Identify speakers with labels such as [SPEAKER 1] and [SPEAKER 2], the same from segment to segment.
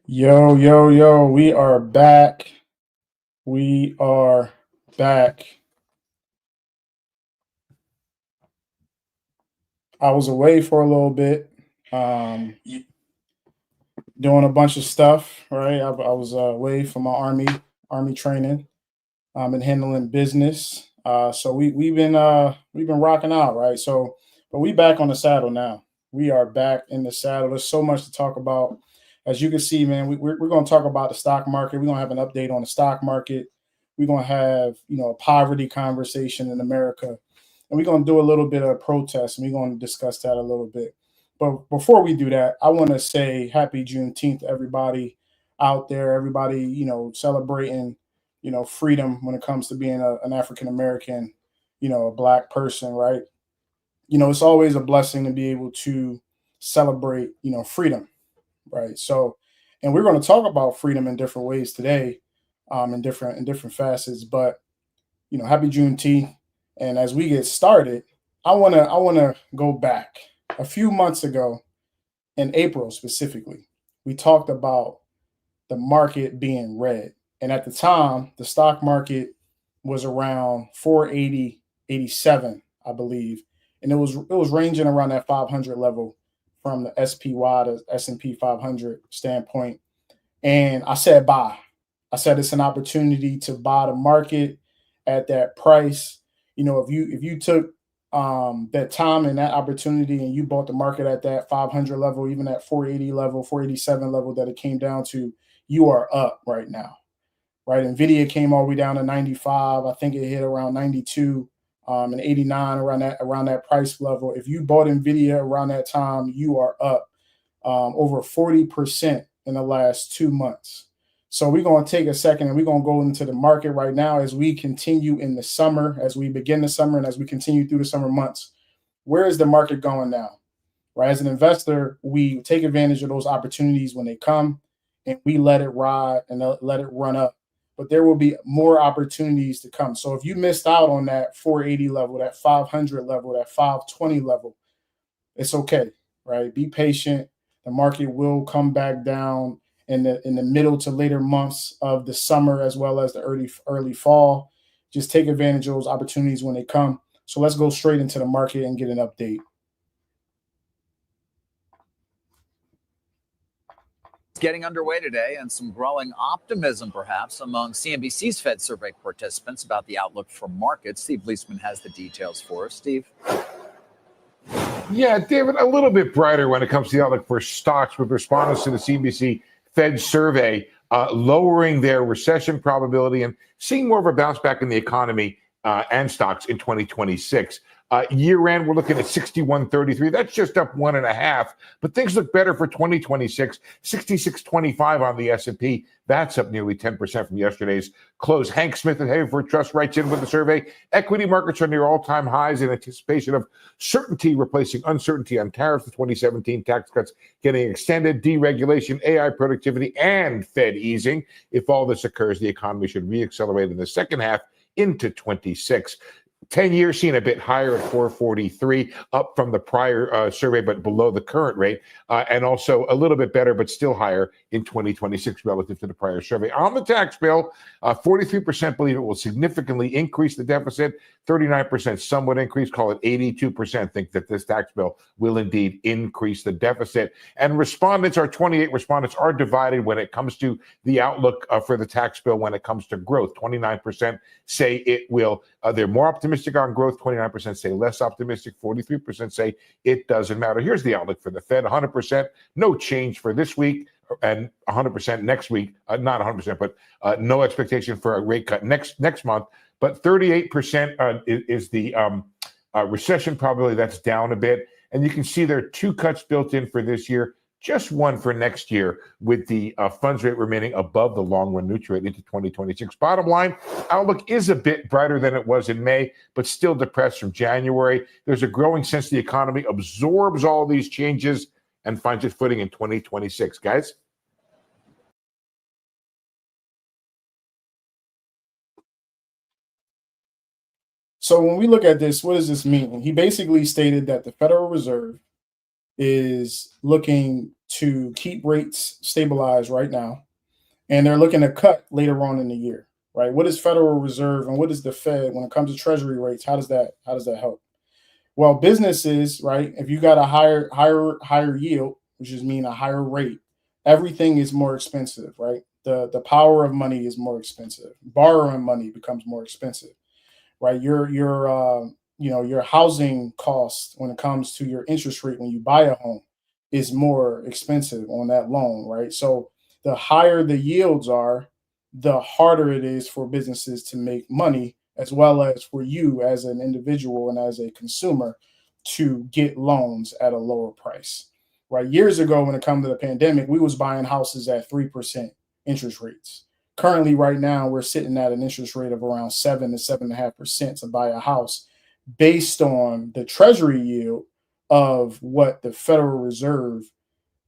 [SPEAKER 1] Yo, yo, yo, we are back. We are back. I was away for a little bit, um, doing a bunch of stuff, right? I was away from my army training, and handling business. So we've been rocking out, right? So, but we back on the saddle now. We are back in the saddle. There's so much to talk about. As you can see, man, we're going to talk about the stock market. We're going to have an update on the stock market. We're going to have a poverty conversation in America, and we're going to do a little bit of protest, and we're going to discuss that a little bit. But before we do that, I want to say Happy Juneteenth to everybody out there, everybody celebrating freedom when it comes to being an African American, a black person, right? It's always a blessing to be able to celebrate, freedom, right? So, and we're going to talk about freedom in different ways today, in different facets. But happy Juneteenth. And as we get started, I wanna go back a few months ago in April specifically. We talked about the market being red. And at the time, the stock market was around 480.87, I believe. And it was ranging around that 500 level from the SPY to S&P 500 standpoint. And I said buy. I said it's an opportunity to buy the market at that price. If you took that time and that opportunity and you bought the market at that 500 level, even at 480 level, 487 level that it came down to, you are up right now, right? Nvidia came all the way down to 95. I think it hit around 92 and 89 around that price level. If you bought Nvidia around that time, you are up over 40% in the last 2 months. So we're going to take a second and we're going to go into the market right now as we continue in the summer, as we begin the summer, and as we continue through the summer months. Where is the market going now? Right? As an investor, we take advantage of those opportunities when they come and we let it ride and let it run up. But there will be more opportunities to come. So if you missed out on that 480 level, that 500 level, that 520 level, it's okay, right? Be patient. The market will come back down in the middle to later months of the summer as well as the early fall. Just take advantage of those opportunities when they come. So let's go straight into the market and get an update.
[SPEAKER 2] Getting underway today and some growing optimism, perhaps, among CNBC's Fed survey participants about the outlook for markets. Steve Leisman has the details for us. Steve?
[SPEAKER 3] Yeah, David, a little bit brighter when it comes to the outlook for stocks with respondents to the CNBC Fed survey, lowering their recession probability and seeing more of a bounce back in the economy and stocks in 2026. Year end, we're looking at 61.33. That's just up 1.5. But things look better for 2026. 66.25 on the S&P. That's up nearly 10% from yesterday's close. Hank Smith at Haverford Trust writes in with the survey. Equity markets are near all-time highs in anticipation of certainty replacing uncertainty on tariffs, the 2017 tax cuts getting extended, deregulation, AI productivity, and Fed easing. If all this occurs, the economy should reaccelerate in the second half into 26. 10 years seen a bit higher at 443, up from the prior survey, but below the current rate, and also a little bit better, but still higher in 2026 relative to the prior survey. On the tax bill, 43% believe it will significantly increase the deficit, 39% somewhat increase, call it 82% think that this tax bill will indeed increase the deficit. And respondents, our 28 respondents, are divided when it comes to the outlook for the tax bill when it comes to growth. 29% say it will. They're more optimistic on growth. 29% say less optimistic. 43% say it doesn't matter. Here's the outlook for the Fed. 100%, no change for this week, and 100% next week. Not 100%, but no expectation for a rate cut next month. But 38% is the recession probability. That's down a bit. And you can see there are 2 cuts built in for this year, just 1 for next year, with the funds rate remaining above the long-run neutral rate into 2026. Bottom line, outlook is a bit brighter than it was in May, but still depressed from January. There's a growing sense the economy absorbs all these changes and finds its footing in 2026. Guys?
[SPEAKER 1] So when we look at this, what does this mean? He basically stated that the Federal Reserve is looking to keep rates stabilized right now, and they're looking to cut later on in the year, right? What is Federal Reserve and what is the Fed when it comes to Treasury rates? How does that help? Well, businesses, right? If you got a higher yield, which is mean a higher rate, everything is more expensive, right? The power of money is more expensive. Borrowing money becomes more expensive, right? Your housing cost when it comes to your interest rate when you buy a home is more expensive on that loan, right? So the higher the yields are, the harder it is for businesses to make money, as well as for you as an individual and as a consumer to get loans at a lower price, right? Years ago, when it comes to the pandemic, we was buying houses at 3% interest rates. Currently, right now, we're sitting at an interest rate of around 7 to 7.5% to buy a house, based on the Treasury yield of what the Federal Reserve,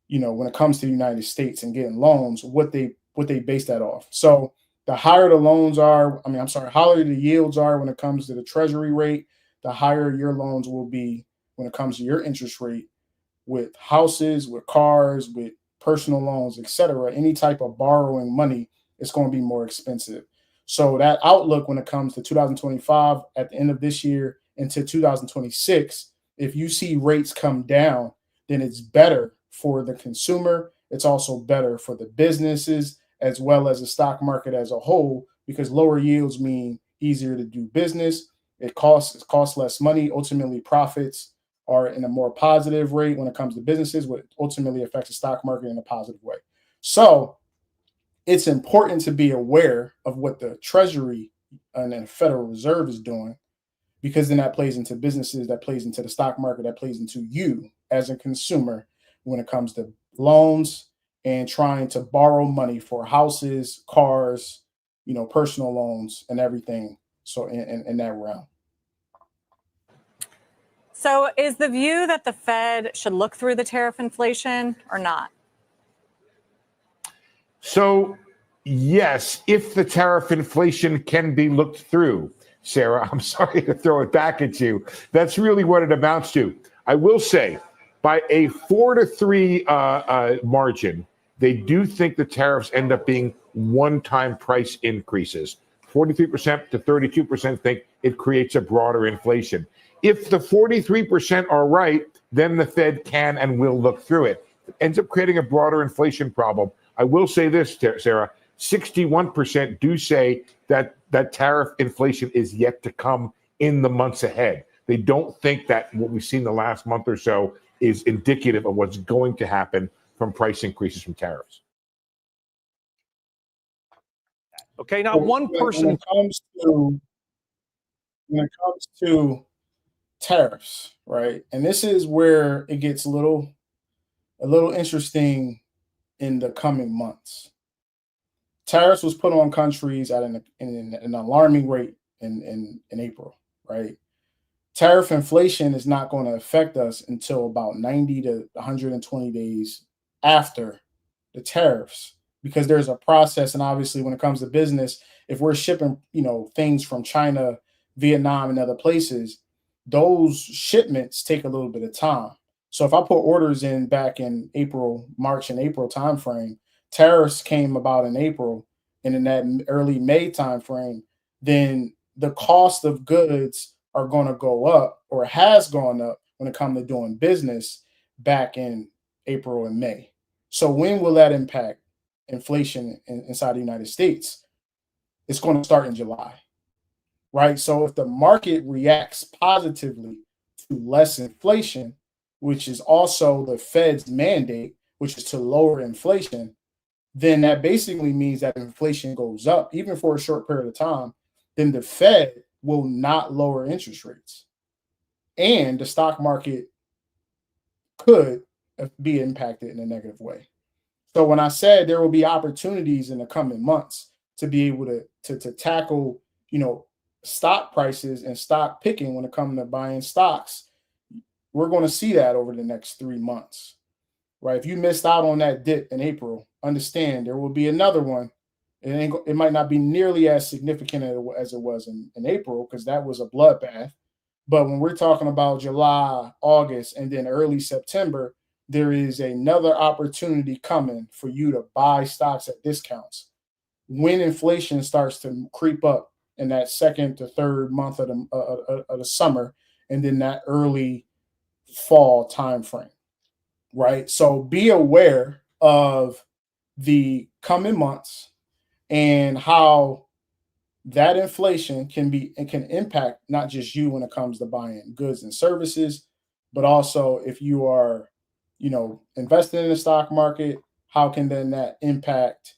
[SPEAKER 1] when it comes to the United States and getting loans, what they base that off. So the higher the loans are, higher the yields are when it comes to the Treasury rate, the higher your loans will be when it comes to your interest rate with houses, with cars, with personal loans, etc. Any type of borrowing money, it's going to be more expensive. So that outlook when it comes to 2025 at the end of this year into 2026, if you see rates come down, then it's better for the consumer. It's also better for the businesses as well as the stock market as a whole, because lower yields mean easier to do business. It costs less money. Ultimately, profits are in a more positive rate when it comes to businesses, what ultimately affects the stock market in a positive way. So it's important to be aware of what the Treasury and the Federal Reserve is doing, because then that plays into businesses, that plays into the stock market, that plays into you as a consumer when it comes to loans and trying to borrow money for houses, cars, personal loans and everything. So in that realm.
[SPEAKER 4] So is the view that the Fed should look through the tariff inflation or not?
[SPEAKER 3] So, yes, if the tariff inflation can be looked through, Sarah, I'm sorry to throw it back at you. That's really what it amounts to. I will say, by a 4-3 margin, they do think the tariffs end up being one-time price increases. 43% to 32% think it creates a broader inflation. If the 43% are right, then the Fed can and will look through it. It ends up creating a broader inflation problem. I will say this, Sarah, 61% do say that tariff inflation is yet to come in the months ahead. They don't think that what we've seen the last month or so is indicative of what's going to happen from price increases from tariffs.
[SPEAKER 5] Okay, now one person.
[SPEAKER 1] When it comes to tariffs, right? And this is where it gets a little interesting in the coming months. Tariffs was put on countries at an alarming rate in April, right? Tariff inflation is not going to affect us until about 90 to 120 days after the tariffs, because there's a process. And obviously when it comes to business, if we're shipping, things from China, Vietnam, and other places, those shipments take a little bit of time. So if I put orders in back in March and April timeframe, tariffs came about in April, and in that early May timeframe, then the cost of goods are going to go up, or has gone up when it comes to doing business back in April and May. So when will that impact inflation inside the United States? It's going to start in July, right? So if the market reacts positively to less inflation, which is also the Fed's mandate, which is to lower inflation, then that basically means that if inflation goes up, even for a short period of time, then the Fed will not lower interest rates. And the stock market could be impacted in a negative way. So when I said there will be opportunities in the coming months to be able to tackle, stock prices and stock picking when it comes to buying stocks, we're going to see that over the next 3 months, right? If you missed out on that dip in April, understand there will be another one. It might not be nearly as significant as it was in April, because that was a bloodbath. But when we're talking about July, August, and then early September, there is another opportunity coming for you to buy stocks at discounts when inflation starts to creep up in that second to third month of the summer, and then that early fall time frame, right? So be aware of the coming months and how that inflation can impact not just you when it comes to buying goods and services, but also if you are, investing in the stock market, how can then that impact,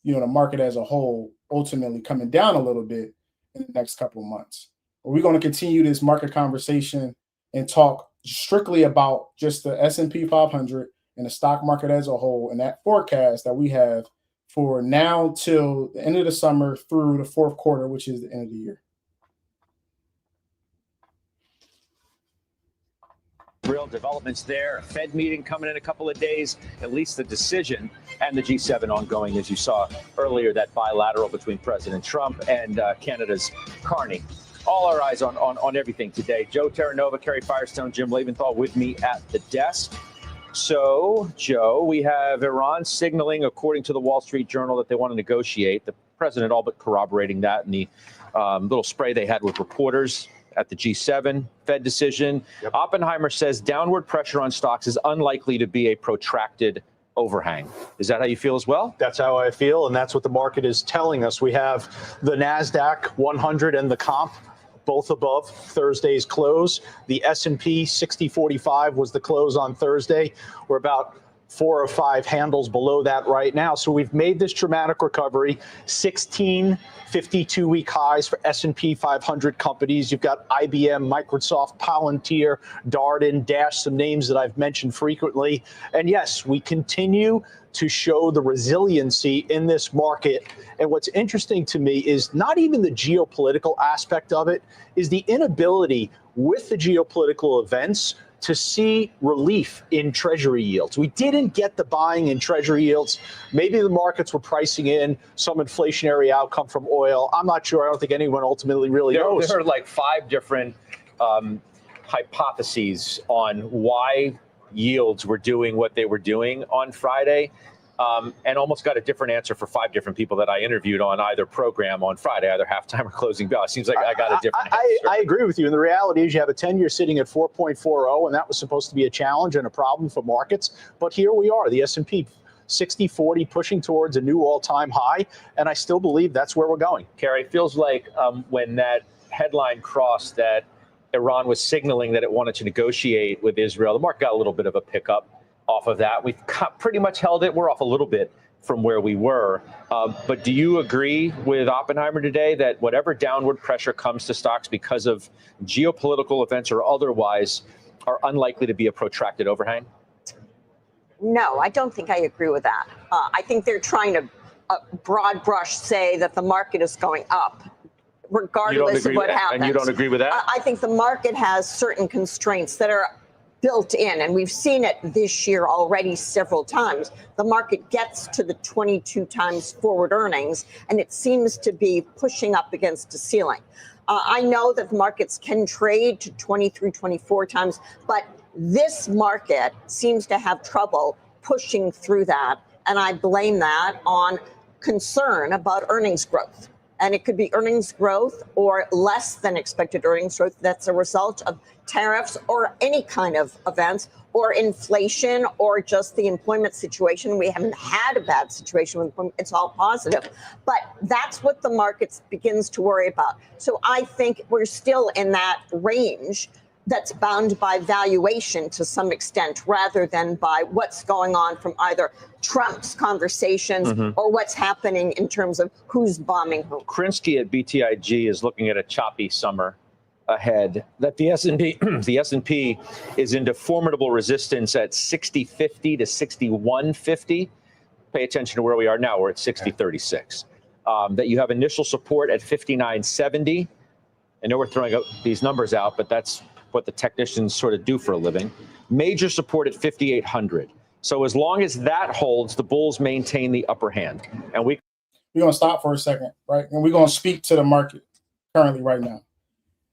[SPEAKER 1] the market as a whole, ultimately coming down a little bit in the next couple of months. We're going to continue this market conversation and talk strictly about just the S&P 500 and the stock market as a whole, and that forecast that we have for now till the end of the summer through the fourth quarter, which is the end of the year.
[SPEAKER 5] Real developments there. A Fed meeting coming in a couple of days, at least the decision, and the G7 ongoing, as you saw earlier, that bilateral between President Trump and Canada's Carney. All our eyes on everything today. Joe Terranova, Kerry Firestone, Jim Leventhal with me at the desk. So, Joe, we have Iran signaling, according to the Wall Street Journal, that they want to negotiate. The president all but corroborating that in the little spray they had with reporters at the G7 Fed decision. Yep. Oppenheimer says downward pressure on stocks is unlikely to be a protracted overhang. Is that how you feel as well?
[SPEAKER 6] That's how I feel, and that's what the market is telling us. We have the NASDAQ 100 and the comp both above Thursday's close. The S&P 6045 was the close on Thursday. We're about 4 or 5 handles below that right now. So we've made this dramatic recovery. 16 52-week highs for S&P 500 companies. You've got IBM, Microsoft, Palantir, Darden, Dash, some names that I've mentioned frequently. And yes, we continue to show the resiliency in this market. And what's interesting to me is not even the geopolitical aspect of it, is the inability with the geopolitical events to see relief in treasury yields. We didn't get the buying in treasury yields. Maybe the markets were pricing in some inflationary outcome from oil. I'm not sure. I don't think anyone ultimately really knows.
[SPEAKER 5] There are like 5 different hypotheses on why yields were doing what they were doing on Friday. And almost got a different answer for 5 different people that I interviewed on either program on Friday, either halftime or closing bell. It seems like I got a different answer.
[SPEAKER 6] I agree with you. And the reality is you have a 10-year sitting at 4.40, and that was supposed to be a challenge and a problem for markets. But here we are, the S&P 60-40 pushing towards a new all-time high, and I still believe that's where we're going.
[SPEAKER 5] Kerry, it feels like when that headline crossed that Iran was signaling that it wanted to negotiate with Israel, the market got a little bit of a pickup off of that. We've pretty much held it. We're off a little bit from where we were. But do you agree with Oppenheimer today that whatever downward pressure comes to stocks because of geopolitical events or otherwise are unlikely to be a protracted overhang?
[SPEAKER 7] No, I don't think I agree with that. I think they're trying to broad brush say that the market is going up, regardless of what happens.
[SPEAKER 5] And you don't agree with that?
[SPEAKER 7] I think the market has certain constraints that are built in, and we've seen it this year already several times. The market gets to the 22 times forward earnings, and it seems to be pushing up against a ceiling. I know that the markets can trade to 23, 24 times, but this market seems to have trouble pushing through that, and I blame that on concern about earnings growth. And it could be earnings growth or less than expected earnings growth that's a result of tariffs or any kind of events or inflation or just the employment situation. We haven't had a bad situation with employment. It's all positive. But that's what the market begins to worry about. So I think we're still in that range that's bound by valuation to some extent rather than by what's going on from either Trump's conversations or what's happening in terms of who's bombing who.
[SPEAKER 5] Krinsky at BTIG is looking at a choppy summer ahead, that the S&P is into formidable resistance at 60.50 to 61.50. Pay attention to where we are now. We're at 60.36. That you have initial support at 59.70. I know we're throwing out these numbers out, but that's what the technicians sort of do for a living. Major support at 5,800. So as long as that holds, the bulls maintain the upper hand. And we're
[SPEAKER 1] going to stop for a second, right? And we're going to speak to the market currently right now.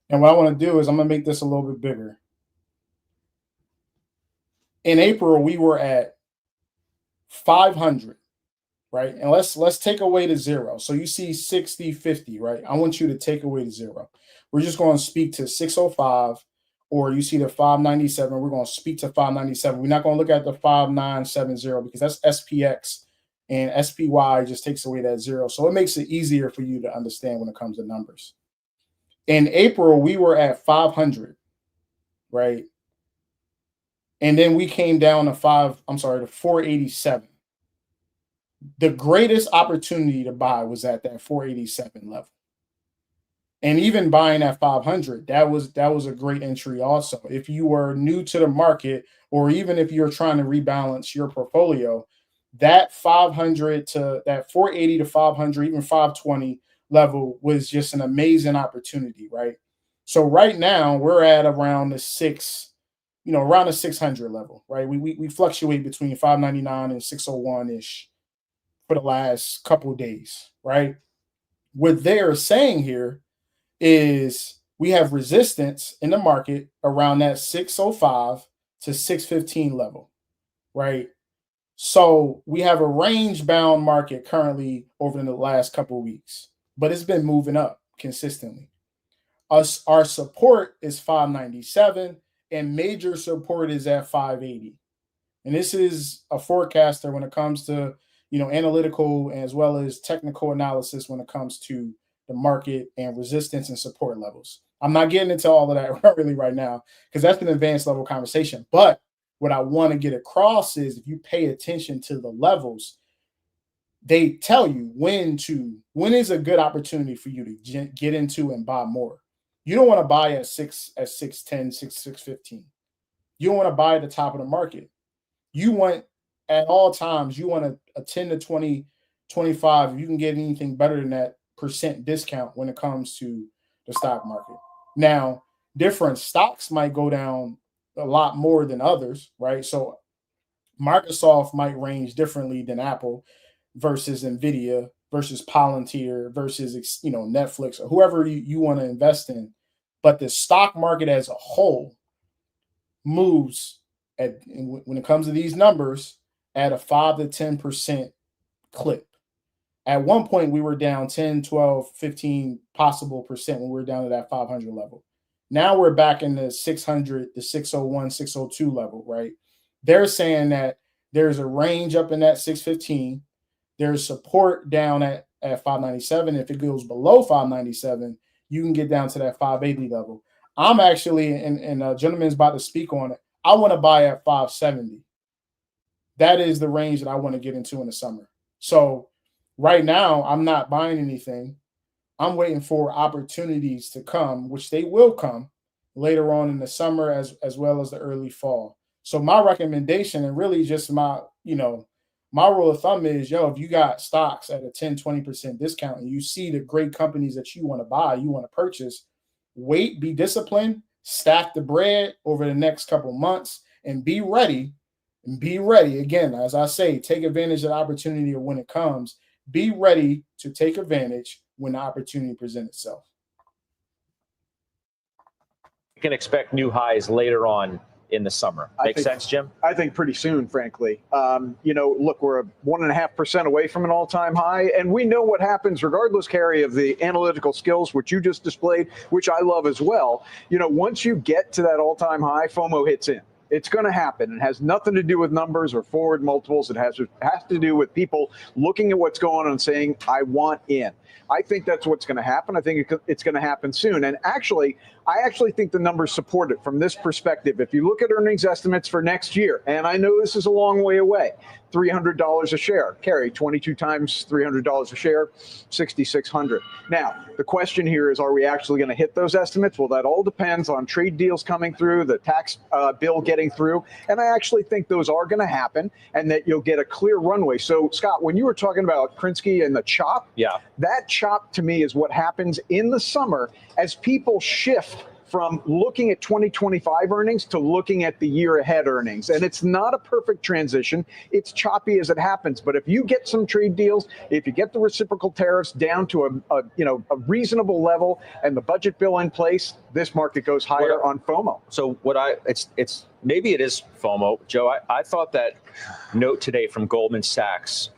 [SPEAKER 1] And what I want to do is I'm going to make this a little bit bigger. In April, we were at 500, right? And let's take away the zero. So you see 60, 50, right? I want you to take away the zero. We're just going to speak to 605, or you see the 597. We're going to speak to 597. We're not going to look at the 5970 because that's SPX, and SPY just takes away that zero. So it makes it easier for you to understand when it comes to numbers. In April, we were at 500, right? And then we came down to 487. The greatest opportunity to buy was at that 487 level. And even buying at 500, that was a great entry also. If you were new to the market, or even if you're trying to rebalance your portfolio, that 500 to that 480 to 500, even 520 level was just an amazing opportunity, right? So right now we're at around the around the 600 level, right? We fluctuate between 599 and 601 ish for the last couple of days, right? What they're saying here is we have resistance in the market around that 605 to 615 level, right? So we have a range bound market currently over the last couple of weeks, but it's been moving up consistently. Our support is 597 and major support is at 580. And this is a forecaster when it comes to, analytical as well as technical analysis when it comes to the market and resistance and support levels. I'm not getting into all of that really right now because that's an advanced level conversation. But what I want to get across is if you pay attention to the levels, they tell you when is a good opportunity for you to get into and buy more. You don't want to buy at 610, 615. You don't want to buy at the top of the market. You want at all times, you want a 10 to 20, 25. If you can get anything better than that percent discount when it comes to the stock market. Now, different stocks might go down a lot more than others, right? So Microsoft might range differently than Apple versus Nvidia versus Palantir versus, Netflix or whoever you want to invest in. But the stock market as a whole moves when it comes to these numbers at a 5 to 10% clip. At one point, we were down 10, 12, 15 possible percent when we were down to that 500 level. Now we're back in the 600, the 601, 602 level, right? They're saying that there's a range up in that 615. There's support down at 597. If it goes below 597, you can get down to that 580 level. I'm actually, and a gentleman's about to speak on it, I want to buy at 570. That is the range that I want to get into in the summer. So right now, I'm not buying anything. I'm waiting for opportunities to come, which they will come later on in the summer as well as the early fall. So my recommendation and really just my rule of thumb is, if you got stocks at a 10, 20% discount and you see the great companies that you want to buy, you want to purchase, wait, be disciplined, stack the bread over the next couple months and be ready. And be ready. Again, as I say, take advantage of the opportunity when it comes. Be ready to take advantage when the opportunity presents itself.
[SPEAKER 5] You can expect new highs later on in the summer. Makes sense, Jim?
[SPEAKER 6] I think pretty soon, frankly. Look, we're 1.5% away from an all-time high, and we know what happens regardless, Carrie, of the analytical skills, which you just displayed, which I love as well. Once you get to that all-time high, FOMO hits in. It's going to happen. It has nothing to do with numbers or forward multiples. It has to do with people looking at what's going on and saying, I want in. I think that's what's going to happen. I think it's going to happen soon. And I actually think the numbers support it from this perspective. If you look at earnings estimates for next year, and I know this is a long way away, $300 a share. Carry 22 times $300 a share, $6,600. Now, the question here is, are we actually going to hit those estimates? Well, that all depends on trade deals coming through, the tax bill getting through. And I actually think those are going to happen and that you'll get a clear runway. So, Scott, when you were talking about Krinsky and the chop, that chop to me is what happens in the summer as people shift from looking at 2025 earnings to looking at the year ahead earnings. And it's not a perfect transition. It's choppy as it happens. But if you get some trade deals, if you get the reciprocal tariffs down to a reasonable level and the budget bill in place, this market goes higher on FOMO.
[SPEAKER 5] So it's maybe it is FOMO. Joe, I thought that note today from Goldman Sachs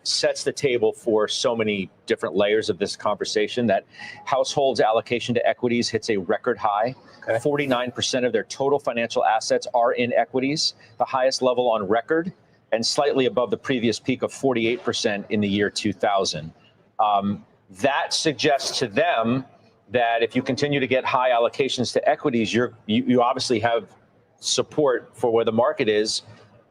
[SPEAKER 5] sets the table for so many different layers of this conversation, that households' allocation to equities hits a record high. 49% of their total financial assets are in equities, the highest level on record, and slightly above the previous peak of 48% in the year 2000. That suggests to them that if you continue to get high allocations to equities, you obviously have support for where the market is,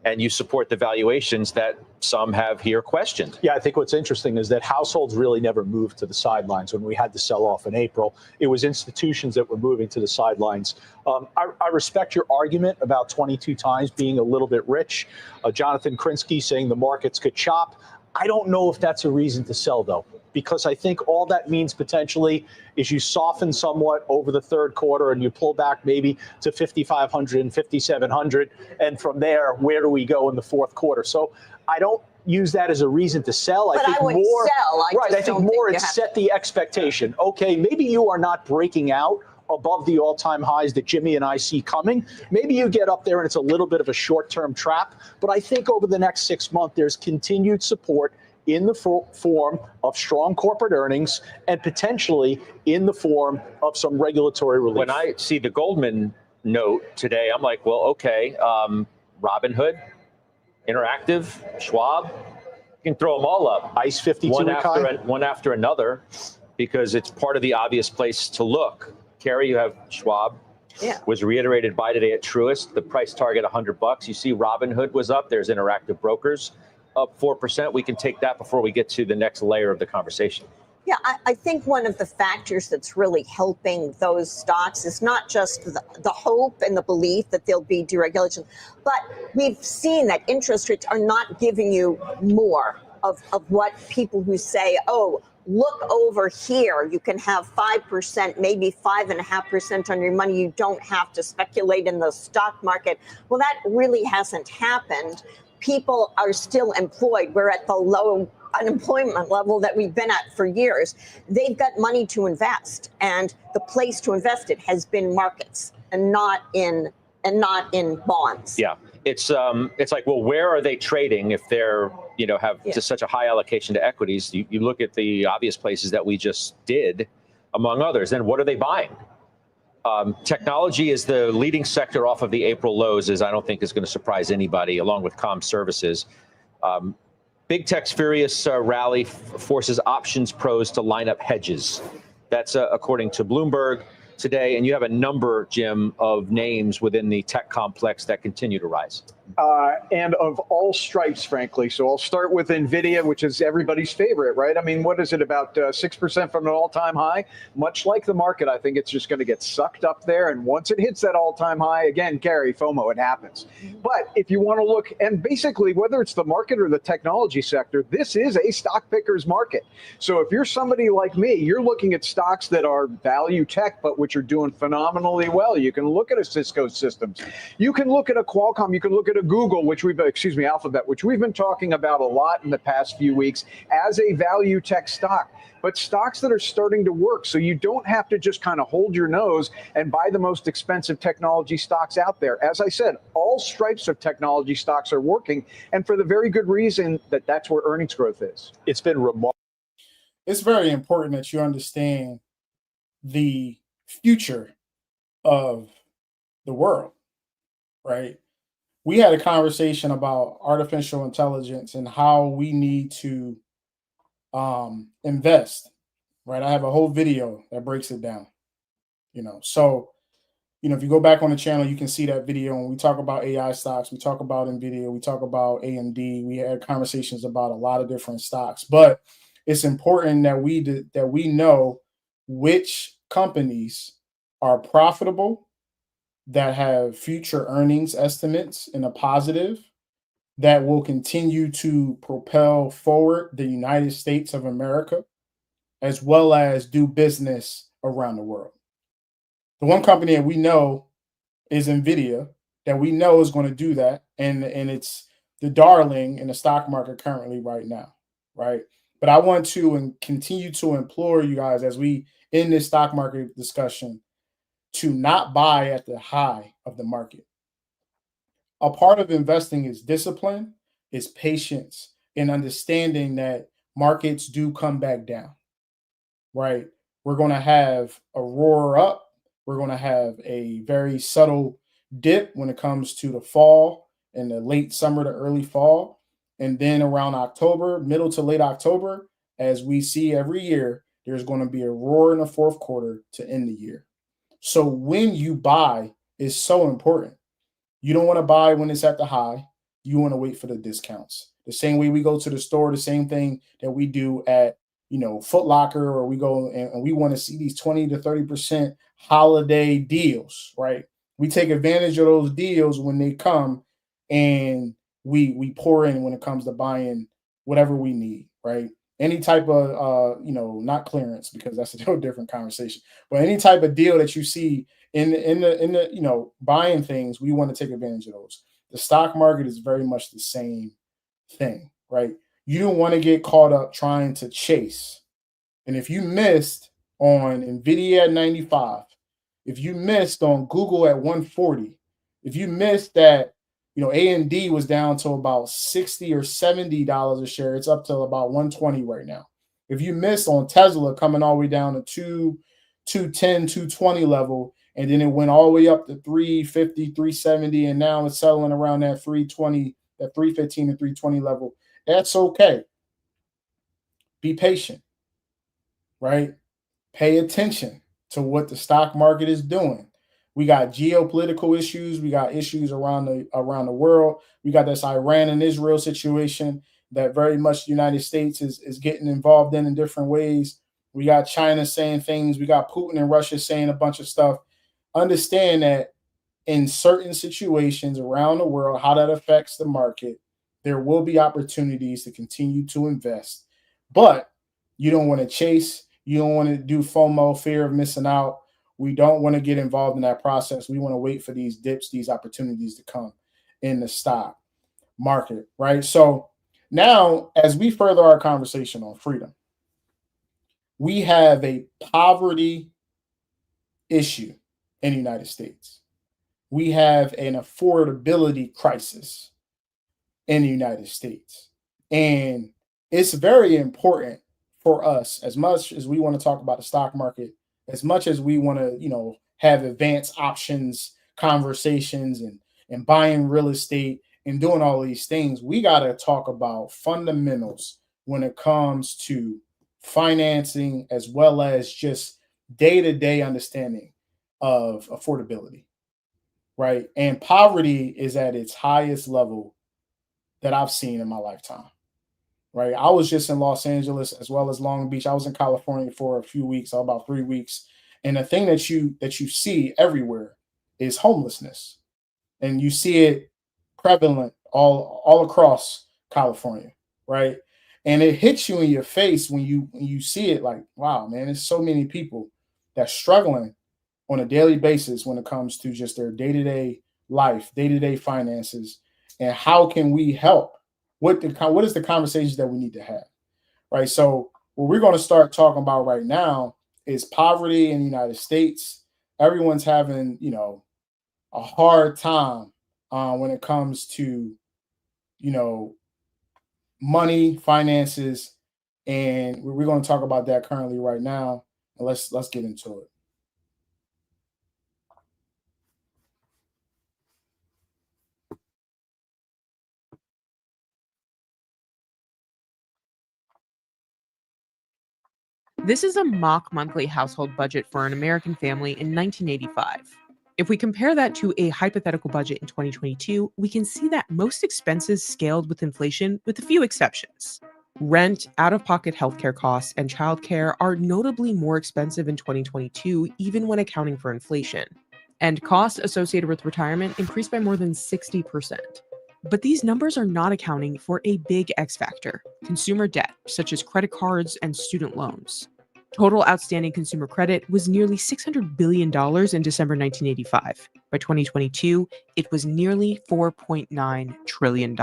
[SPEAKER 5] and you support the valuations that some have here questioned.
[SPEAKER 6] Yeah, I think what's interesting is that households really never moved to the sidelines when we had the sell-off in April. It was institutions that were moving to the sidelines. I respect your argument about 22 times being a little bit rich. Jonathan Krinsky saying the markets could chop. I don't know if that's a reason to sell, though, because I think all that means potentially is you soften somewhat over the third quarter and you pull back maybe to 5,500 and 5,700. And from there, where do we go in the fourth quarter? So I don't use that as a reason to sell.
[SPEAKER 7] But I would sell.
[SPEAKER 6] I think more it's set the expectation. Okay, maybe you are not breaking out above the all-time highs that Jimmy and I see coming. Maybe you get up there and it's a little bit of a short-term trap. But I think over the next 6 months, there's continued support in the form of strong corporate earnings and potentially in the form of some regulatory relief.
[SPEAKER 5] When I see the Goldman note today, I'm like, well, okay, Robinhood, Interactive, Schwab, you can throw them all up.
[SPEAKER 6] ICE 52
[SPEAKER 5] one after another, because it's part of the obvious place to look. Carrie, you have Schwab.
[SPEAKER 7] Yeah.
[SPEAKER 5] Was reiterated by today at Truist. The price target $100. You see Robinhood was up. There's Interactive Brokers up 4%. We can take that before we get to the next layer of the conversation.
[SPEAKER 7] Yeah, I think one of the factors that's really helping those stocks is not just the hope and the belief that there'll be deregulation, but we've seen that interest rates are not giving you more of what people who say, oh, look over here, you can have 5%, maybe 5.5% on your money. You don't have to speculate in the stock market. Well, that really hasn't happened. People are still employed. We're at the low unemployment level that we've been at for years. They've got money to invest, and the place to invest it has been markets and not in bonds.
[SPEAKER 5] Yeah, it's like, well, where are they trading if they're have just such a high allocation to equities? You look at the obvious places that we just did, among others. And what are they buying? Technology is the leading sector off of the April lows, as I don't think is going to surprise anybody, along with comm services. Big tech's furious rally forces options pros to line up hedges. That's according to Bloomberg today. And you have a number, Jim, of names within the tech complex that continue to rise.
[SPEAKER 8] And of all stripes, frankly. So I'll start with NVIDIA, which is everybody's favorite, right? I mean, what is it, about 6% from an all-time high? Much like the market, I think it's just going to get sucked up there. And once it hits that all-time high, again, Gary, FOMO, it happens. But if you want to look, and basically, whether it's the market or the technology sector, this is a stock picker's market. So if you're somebody like me, you're looking at stocks that are value tech, but which are doing phenomenally well. You can look at a Cisco Systems. You can look at a Qualcomm. You can look at a Google, Alphabet, which we've been talking about a lot in the past few weeks as a value tech stock, but stocks that are starting to work. So you don't have to just kind of hold your nose and buy the most expensive technology stocks out there. As I said, all stripes of technology stocks are working, and for the very good reason that that's where earnings growth is.
[SPEAKER 6] It's been remarkable.
[SPEAKER 1] It's very important that you understand the future of the world, right? We had a conversation about artificial intelligence and how we need to invest, right? I have a whole video that breaks it down, So, if you go back on the channel, you can see that video. And we talk about AI stocks, we talk about NVIDIA, we talk about AMD. We had conversations about a lot of different stocks, but it's important that we know which companies are profitable, that have future earnings estimates in a positive, that will continue to propel forward the United States of America, as well as do business around the world. The one company that we know is NVIDIA, that we know is going to do that, and it's the darling in the stock market currently right now, right? But I want to continue to implore you guys, as we end this stock market discussion, to not buy at the high of the market. a part of investing is discipline, is patience, and understanding that markets do come back down, right? We're going to have a roar up. We're going to have a very subtle dip when it comes to the fall and the late summer to early fall. And then around October, middle to late October, as we see every year, there's going to be a roar in the fourth quarter to end the year. So when you buy is so important. You don't want to buy when it's at the high. You want to wait for the discounts. The same way we go to the store, the same thing that we do at, Foot Locker, or we go and we want to see these 20 to 30% holiday deals, right? We take advantage of those deals when they come, and we pour in when it comes to buying whatever we need, right? Any type of not clearance, because that's a whole different conversation, but any type of deal that you see in the buying things, we want to take advantage of those. The stock market is very much the same thing, right? You don't want to get caught up trying to chase. And if you missed on Nvidia at 95, if you missed on Google at 140, if you missed that, AMD was down to about $60 or $70 a share, it's up to about 120 right now. If you missed on Tesla coming all the way down to 210, 220 level, and then it went all the way up to 350, 370, and now it's settling around that 320, that 315 to 320 level. That's okay. Be patient, right? Pay attention to what the stock market is doing. We got geopolitical issues. We got issues around the world. We got this Iran and Israel situation that very much the United States is getting involved in different ways. We got China saying things. We got Putin and Russia saying a bunch of stuff. Understand that in certain situations around the world, how that affects the market, there will be opportunities to continue to invest. But you don't want to chase. You don't want to do FOMO, fear of missing out. We don't want to get involved in that process. We want to wait for these dips, these opportunities to come in the stock market, right? So now, as we further our conversation on freedom, we have a poverty issue in the United States. We have an affordability crisis in the United States. And it's very important for us, as much as we want to talk about the stock market, as much as we want to, have advanced options conversations and buying real estate and doing all these things, we got to talk about fundamentals when it comes to financing, as well as just day-to-day understanding of affordability, right? And poverty is at its highest level that I've seen in my lifetime, right? I was just in Los Angeles as well as Long Beach. I was in California for a few weeks, about 3 weeks. And the thing that you see everywhere is homelessness. And you see it prevalent all across California, right? And it hits you in your face when you see it, like, wow, man, there's so many people that's struggling on a daily basis when it comes to just their day-to-day life, day-to-day finances, and how can we help? What is the conversations that we need to have, right? So what we're going to start talking about right now is poverty in the United States. Everyone's having, a hard time when it comes to, money, finances, and we're going to talk about that currently right now. And let's get into it.
[SPEAKER 9] This is a mock monthly household budget for an American family in 1985. If we compare that to a hypothetical budget in 2022, we can see that most expenses scaled with inflation, with a few exceptions. Rent, out-of-pocket healthcare costs, and childcare are notably more expensive in 2022, even when accounting for inflation. And costs associated with retirement increased by more than 60%. But these numbers are not accounting for a big X factor: consumer debt, such as credit cards and student loans. Total outstanding consumer credit was nearly $600 billion in December 1985. By 2022, it was nearly $4.9 trillion.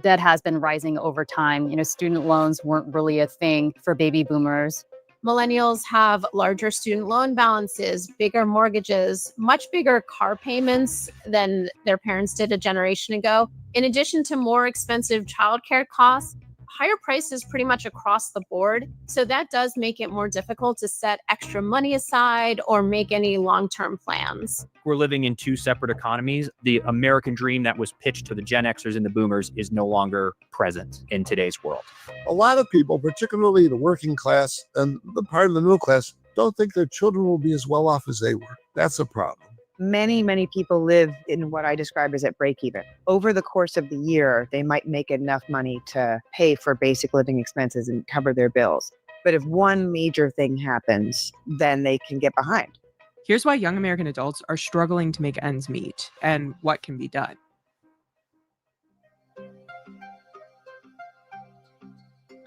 [SPEAKER 10] Debt has been rising over time. Student loans weren't really a thing for baby boomers. Millennials have larger student loan balances, bigger mortgages, much bigger car payments than their parents did a generation ago. In addition to more expensive childcare costs, higher prices pretty much across the board. So that does make it more difficult to set extra money aside or make any long-term plans.
[SPEAKER 11] We're living in two separate economies. The American dream that was pitched to the Gen Xers and the Boomers is no longer present in today's world.
[SPEAKER 12] A lot of people, particularly the working class and the part of the middle class, don't think their children will be as well off as they were. That's a problem.
[SPEAKER 13] Many people live in what I describe as at break even. Over the course of the year, they might make enough money to pay for basic living expenses and cover their bills. But if one major thing happens, then they can get behind.
[SPEAKER 9] Here's why young American adults are struggling to make ends meet and what can be done.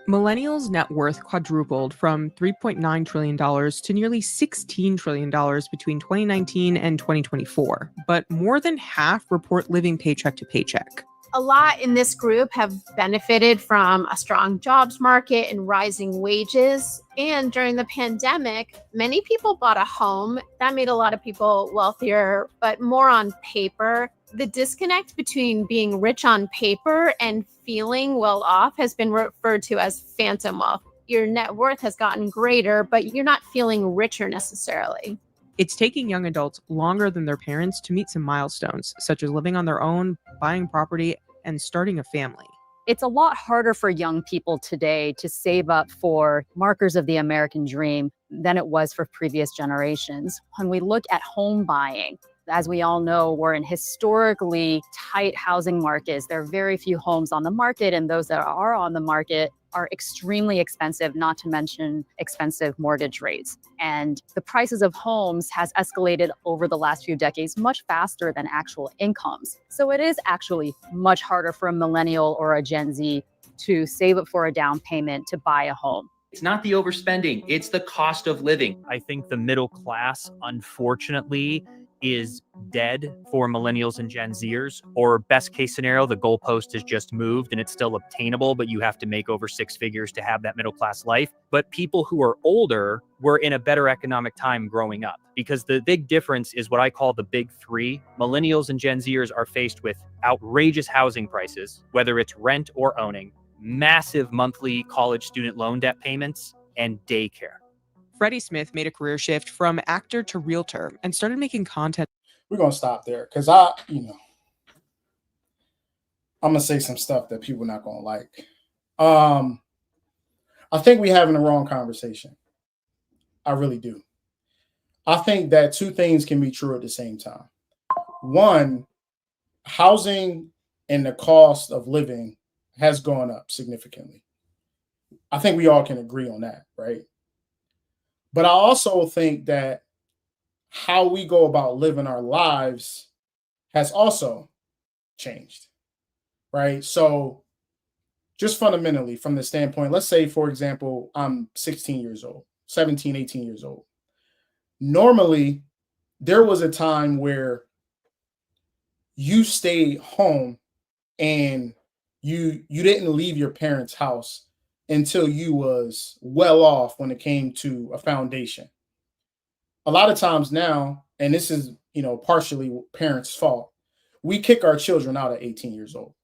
[SPEAKER 9] Millennials' net worth quadrupled from $3.9 trillion to nearly $16 trillion between 2019 and 2024, but more than half report living paycheck to paycheck.
[SPEAKER 10] A lot in this group have benefited from a strong jobs market and rising wages. And during the pandemic, many people bought a home. That made a lot of people wealthier, but more on paper. The disconnect between being rich on paper and feeling well off has been referred to as phantom wealth. Your net worth has gotten greater, but you're not feeling richer necessarily.
[SPEAKER 9] It's taking young adults longer than their parents to meet some milestones, such as living on their own, buying property, and starting a family.
[SPEAKER 14] It's a lot harder for young people today to save up for markers of the American dream than it was for previous generations. When we look at home buying, as we all know, we're in historically tight housing markets. There are very few homes on the market, and those that are on the market are extremely expensive, not to mention expensive mortgage rates. And the prices of homes has escalated over the last few decades much faster than actual incomes. So it is actually much harder for a millennial or a Gen Z to save up for a down payment to buy a home.
[SPEAKER 11] It's not the overspending, it's the cost of living.
[SPEAKER 15] I think the middle class, unfortunately, is dead for millennials and Gen Zers, or best case scenario, the goalpost has just moved and it's still obtainable, but you have to make over six figures to have that middle class life. But people who are older were in a better economic time growing up, because the big difference is what I call the big three. Millennials and Gen Zers are faced with outrageous housing prices, whether it's rent or owning, massive monthly college student loan debt payments, and daycare.
[SPEAKER 9] Freddie Smith made a career shift from actor to realtor and started making content.
[SPEAKER 1] We're going to stop there because I'm going to say some stuff that people are not going to like. I think we're having the wrong conversation. I really do. I think that two things can be true at the same time. One, housing and the cost of living has gone up significantly. I think we all can agree on that, right? But I also think that how we go about living our lives has also changed, right? So just fundamentally from the standpoint, let's say, for example, I'm 16 years old, 17, 18 years old. Normally, there was a time where you stayed home and you didn't leave your parents' house until you was well off when it came to a foundation. A lot of times now, and this is, partially parents' fault, we kick our children out at 18 years old.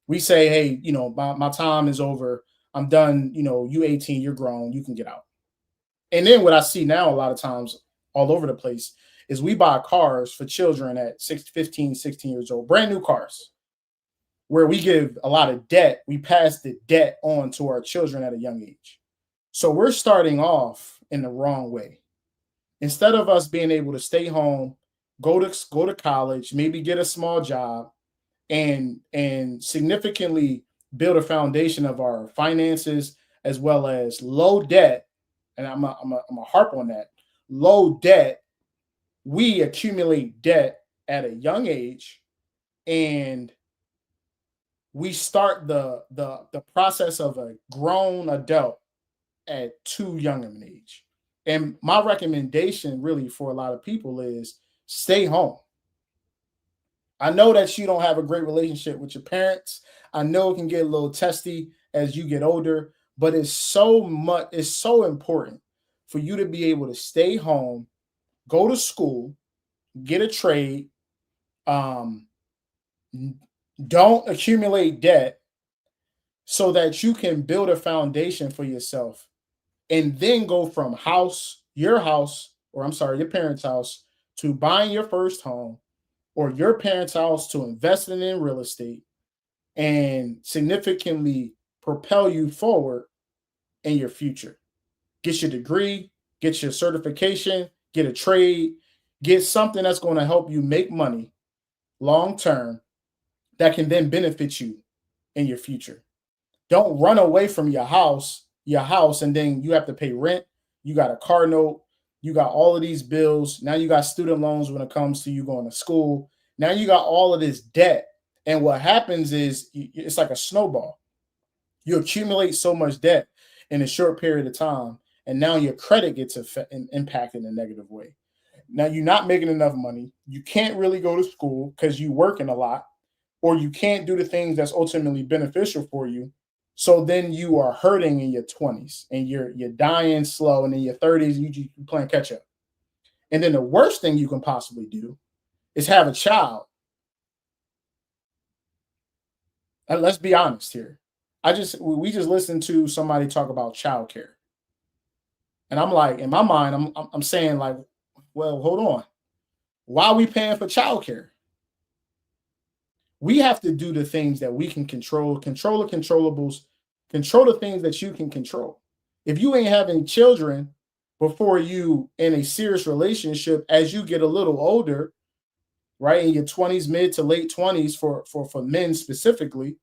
[SPEAKER 1] We say, hey, my time is over. I'm done. You 18, you're grown. You can get out. And then what I see now a lot of times all over the place is we buy cars for children at 15, 16 years old, brand new cars, where we give a lot of debt. We pass the debt on to our children at a young age. So we're starting off in the wrong way. Instead of us being able to stay home, go to college, maybe get a small job, and significantly build a foundation of our finances as well as low debt, and I'm a harp on that, low debt, we accumulate debt at a young age, and we start the process of a grown adult at too young of an age. And my recommendation really for a lot of people is stay home. I know that you don't have a great relationship with your parents. I know it can get a little testy as you get older, but it's so important for you to be able to stay home, go to school, get a trade, don't accumulate debt so that you can build a foundation for yourself and then go from your parents' house to buying your first home or your parents' house to investing in real estate and significantly propel you forward in your future. Get your degree, get your certification, get a trade, get something that's going to help you make money long term that can then benefit you in your future. Don't run away from your house, and then you have to pay rent. You got a car note. You got all of these bills. Now you got student loans when it comes to you going to school. Now you got all of this debt. And what happens is it's like a snowball. You accumulate so much debt in a short period of time, and now your credit gets impacted in a negative way. Now you're not making enough money. You can't really go to school because you're working a lot, or you can't do the things that's ultimately beneficial for you. So then you are hurting in your 20s and you're dying slow, and in your 30s you playing catch up. And then the worst thing you can possibly do is have a child. And let's be honest here. We just listened to somebody talk about childcare. And I'm like, in my mind, I'm saying like, well, hold on. Why are we paying for childcare? We have to do the things that we can control the controllables, control the things that you can control. If you ain't having children before you in a serious relationship, as you get a little older, right, in your 20s, mid to late 20s for men specifically,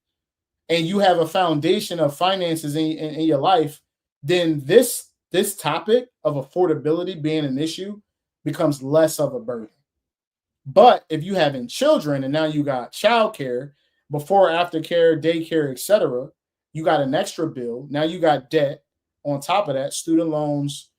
[SPEAKER 1] and you have a foundation of finances in your life, then this topic of affordability being an issue becomes less of a burden. But if you having children and now you got childcare, before, after care, daycare, etc., you got an extra bill. Now you got debt on top of that, student loans,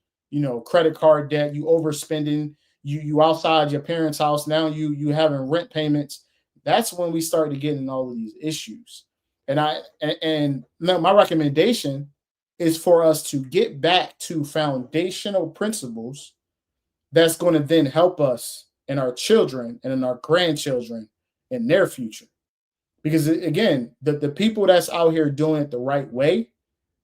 [SPEAKER 1] credit card debt, you overspending, you outside your parents' house, now you having rent payments. That's when we start to get in all of these issues. And my recommendation is for us to get back to foundational principles that's going to then help us and our children and in our grandchildren in their future. Because again, the people that's out here doing it the right way,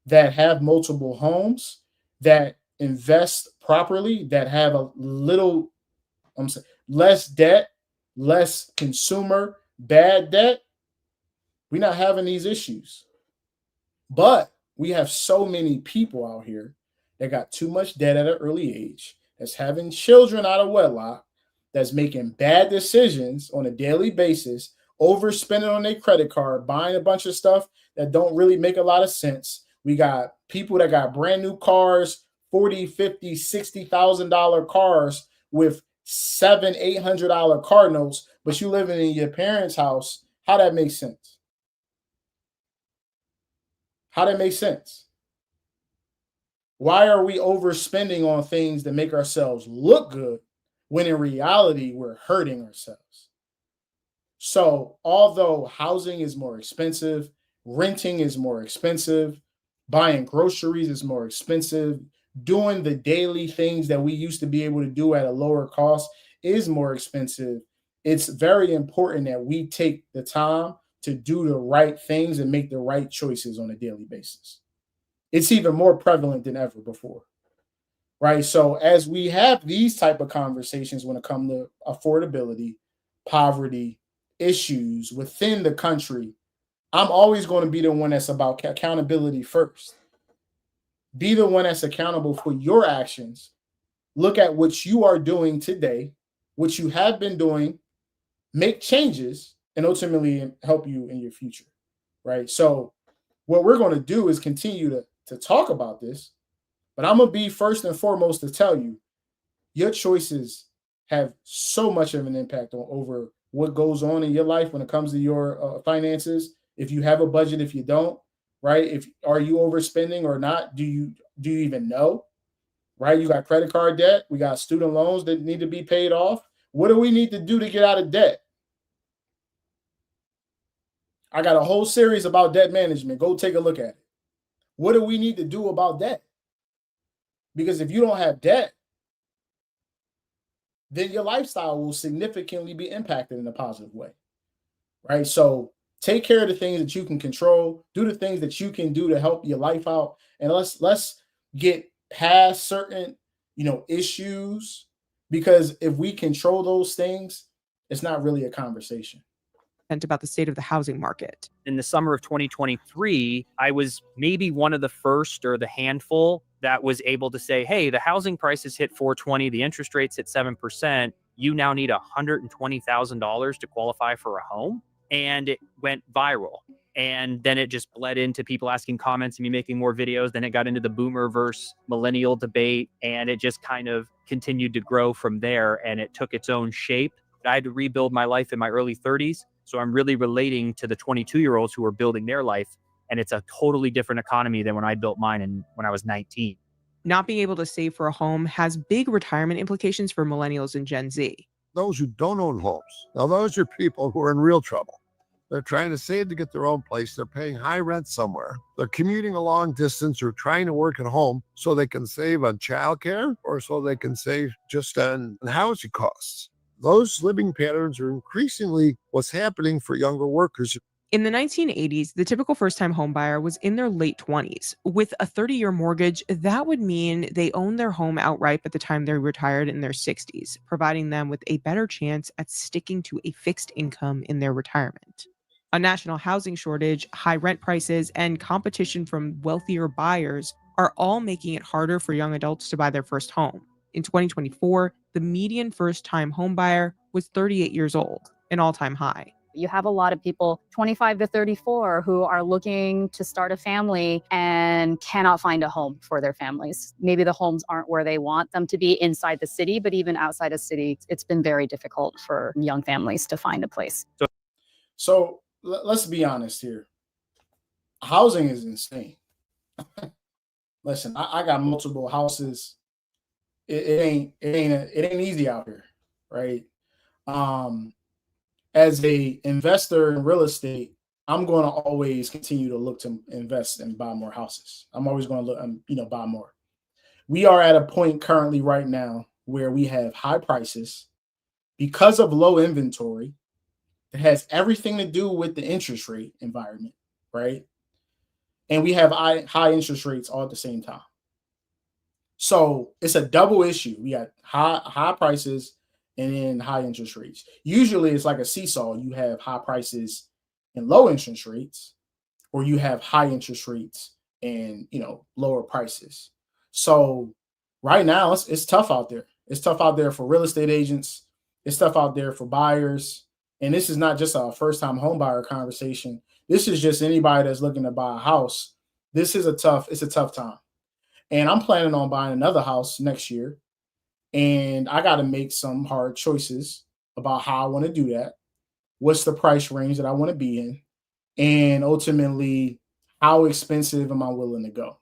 [SPEAKER 1] that have multiple homes, that invest properly, that have a little, less debt, less consumer bad debt, we're not having these issues. But we have so many people out here that got too much debt at an early age, that's having children out of wedlock, that's making bad decisions on a daily basis, overspending on their credit card, buying a bunch of stuff that don't really make a lot of sense. We got people that got brand new cars, $40,000, $50,000, $60,000 cars with $700, $800 car notes, but you living in your parents' house. How that makes sense? How that makes sense? Why are we overspending on things that make ourselves look good when in reality we're hurting ourselves? So although housing is more expensive, renting is more expensive, buying groceries is more expensive, doing the daily things that we used to be able to do at a lower cost is more expensive, it's very important that we take the time to do the right things and make the right choices on a daily basis. It's even more prevalent than ever before, right? So as we have these type of conversations when it comes to affordability, poverty, issues within the country, I'm always going to be the one that's about accountability first. Be the one that's accountable for your actions. Look at what you are doing today, what you have been doing, make changes, and ultimately help you in your future, right? So what we're going to do is continue to talk about this, but I'm going to be first and foremost to tell you, your choices have so much of an impact over what goes on in your life when it comes to your finances. If you have a budget, if you don't, right? Are you overspending or not? Do you even know? Right? You got credit card debt. We got student loans that need to be paid off. What do we need to do to get out of debt? I got a whole series about debt management. Go take a look at it. what do we need to do about debt? Because if you don't have debt, then your lifestyle will significantly be impacted in a positive way, right? So take care of the things that you can control, do the things that you can do to help your life out, and let's get past certain, issues, because if we control those things, it's not really a conversation.
[SPEAKER 9] About the state of the housing market.
[SPEAKER 15] In the summer of 2023, I was maybe one of the first or the handful that was able to say, hey, the housing prices hit 420, the interest rates hit 7%. You now need $120,000 to qualify for a home. And it went viral. And then it just bled into people asking comments and me making more videos. Then it got into the boomer versus millennial debate. And it just kind of continued to grow from there. And it took its own shape. I had to rebuild my life in my early 30s. So I'm really relating to the 22-year-olds who are building their life. And it's a totally different economy than when I built mine when I was 19.
[SPEAKER 9] Not being able to save for a home has big retirement implications for millennials and Gen Z.
[SPEAKER 12] Those who don't own homes, now those are people who are in real trouble. They're trying to save to get their own place. They're paying high rent somewhere. They're commuting a long distance or trying to work at home so they can save on childcare or so they can save just on housing costs. Those living patterns are increasingly what's happening for younger workers.
[SPEAKER 9] In the 1980s, the typical first-time homebuyer was in their late 20s. With a 30-year mortgage, that would mean they owned their home outright by the time they retired in their 60s, providing them with a better chance at sticking to a fixed income in their retirement. A national housing shortage, high rent prices, and competition from wealthier buyers are all making it harder for young adults to buy their first home. In 2024, the median first-time homebuyer was 38 years old, an all-time high.
[SPEAKER 14] You have a lot of people 25 to 34 who are looking to start a family and cannot find a home for their families. Maybe the homes aren't where they want them to be inside the city, but even outside a city, it's been very difficult for young families to find a place.
[SPEAKER 1] So let's be honest here. Housing is insane. Listen, I got multiple houses. It ain't easy out here, right? As a investor in real estate, I'm going to always continue to look to invest and buy more houses. I'm always going to look, buy more. We are at a point currently right now where we have high prices because of low inventory. It has everything to do with the interest rate environment, right? And we have high interest rates all at the same time. So it's a double issue. We got high prices and then high interest rates. Usually it's like a seesaw. You have high prices and low interest rates, or you have high interest rates and lower prices. So right now it's tough out there. It's tough out there for real estate agents. It's tough out there for buyers. And this is not just a first-time home buyer conversation. This is just anybody that's looking to buy a house. It's a tough time. And I'm planning on buying another house next year. And I got to make some hard choices about how I want to do that. What's the price range that I want to be in? And ultimately, how expensive am I willing to go?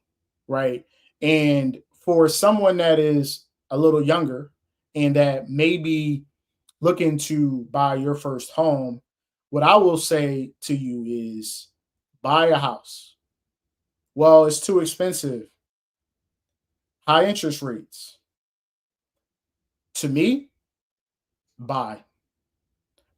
[SPEAKER 1] Right. And for someone that is a little younger and that may be looking to buy your first home, what I will say to you is buy a house. Well, it's too expensive. High interest rates. To me, buy.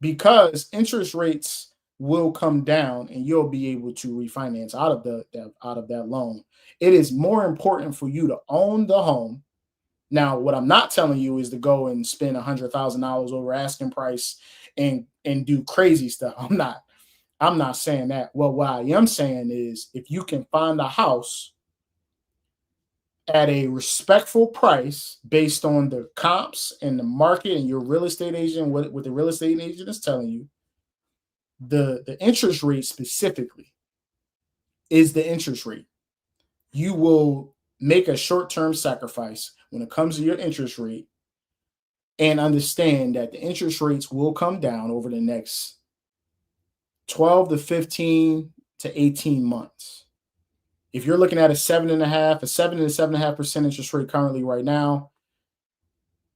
[SPEAKER 1] Because interest rates will come down and you'll be able to refinance out of that loan. It is more important for you to own the home. Now, what I'm not telling you is to go and spend $100,000 over asking price and do crazy stuff. I'm not saying that. Well, what I am saying is if you can find a house at a respectful price based on the comps and the market and your real estate agent, what the real estate agent is telling you, the interest rate specifically is the interest rate. You will make a short-term sacrifice when it comes to your interest rate and understand that the interest rates will come down over the next 12 to 15 to 18 months. If you're looking at a 7.5% interest rate currently right now,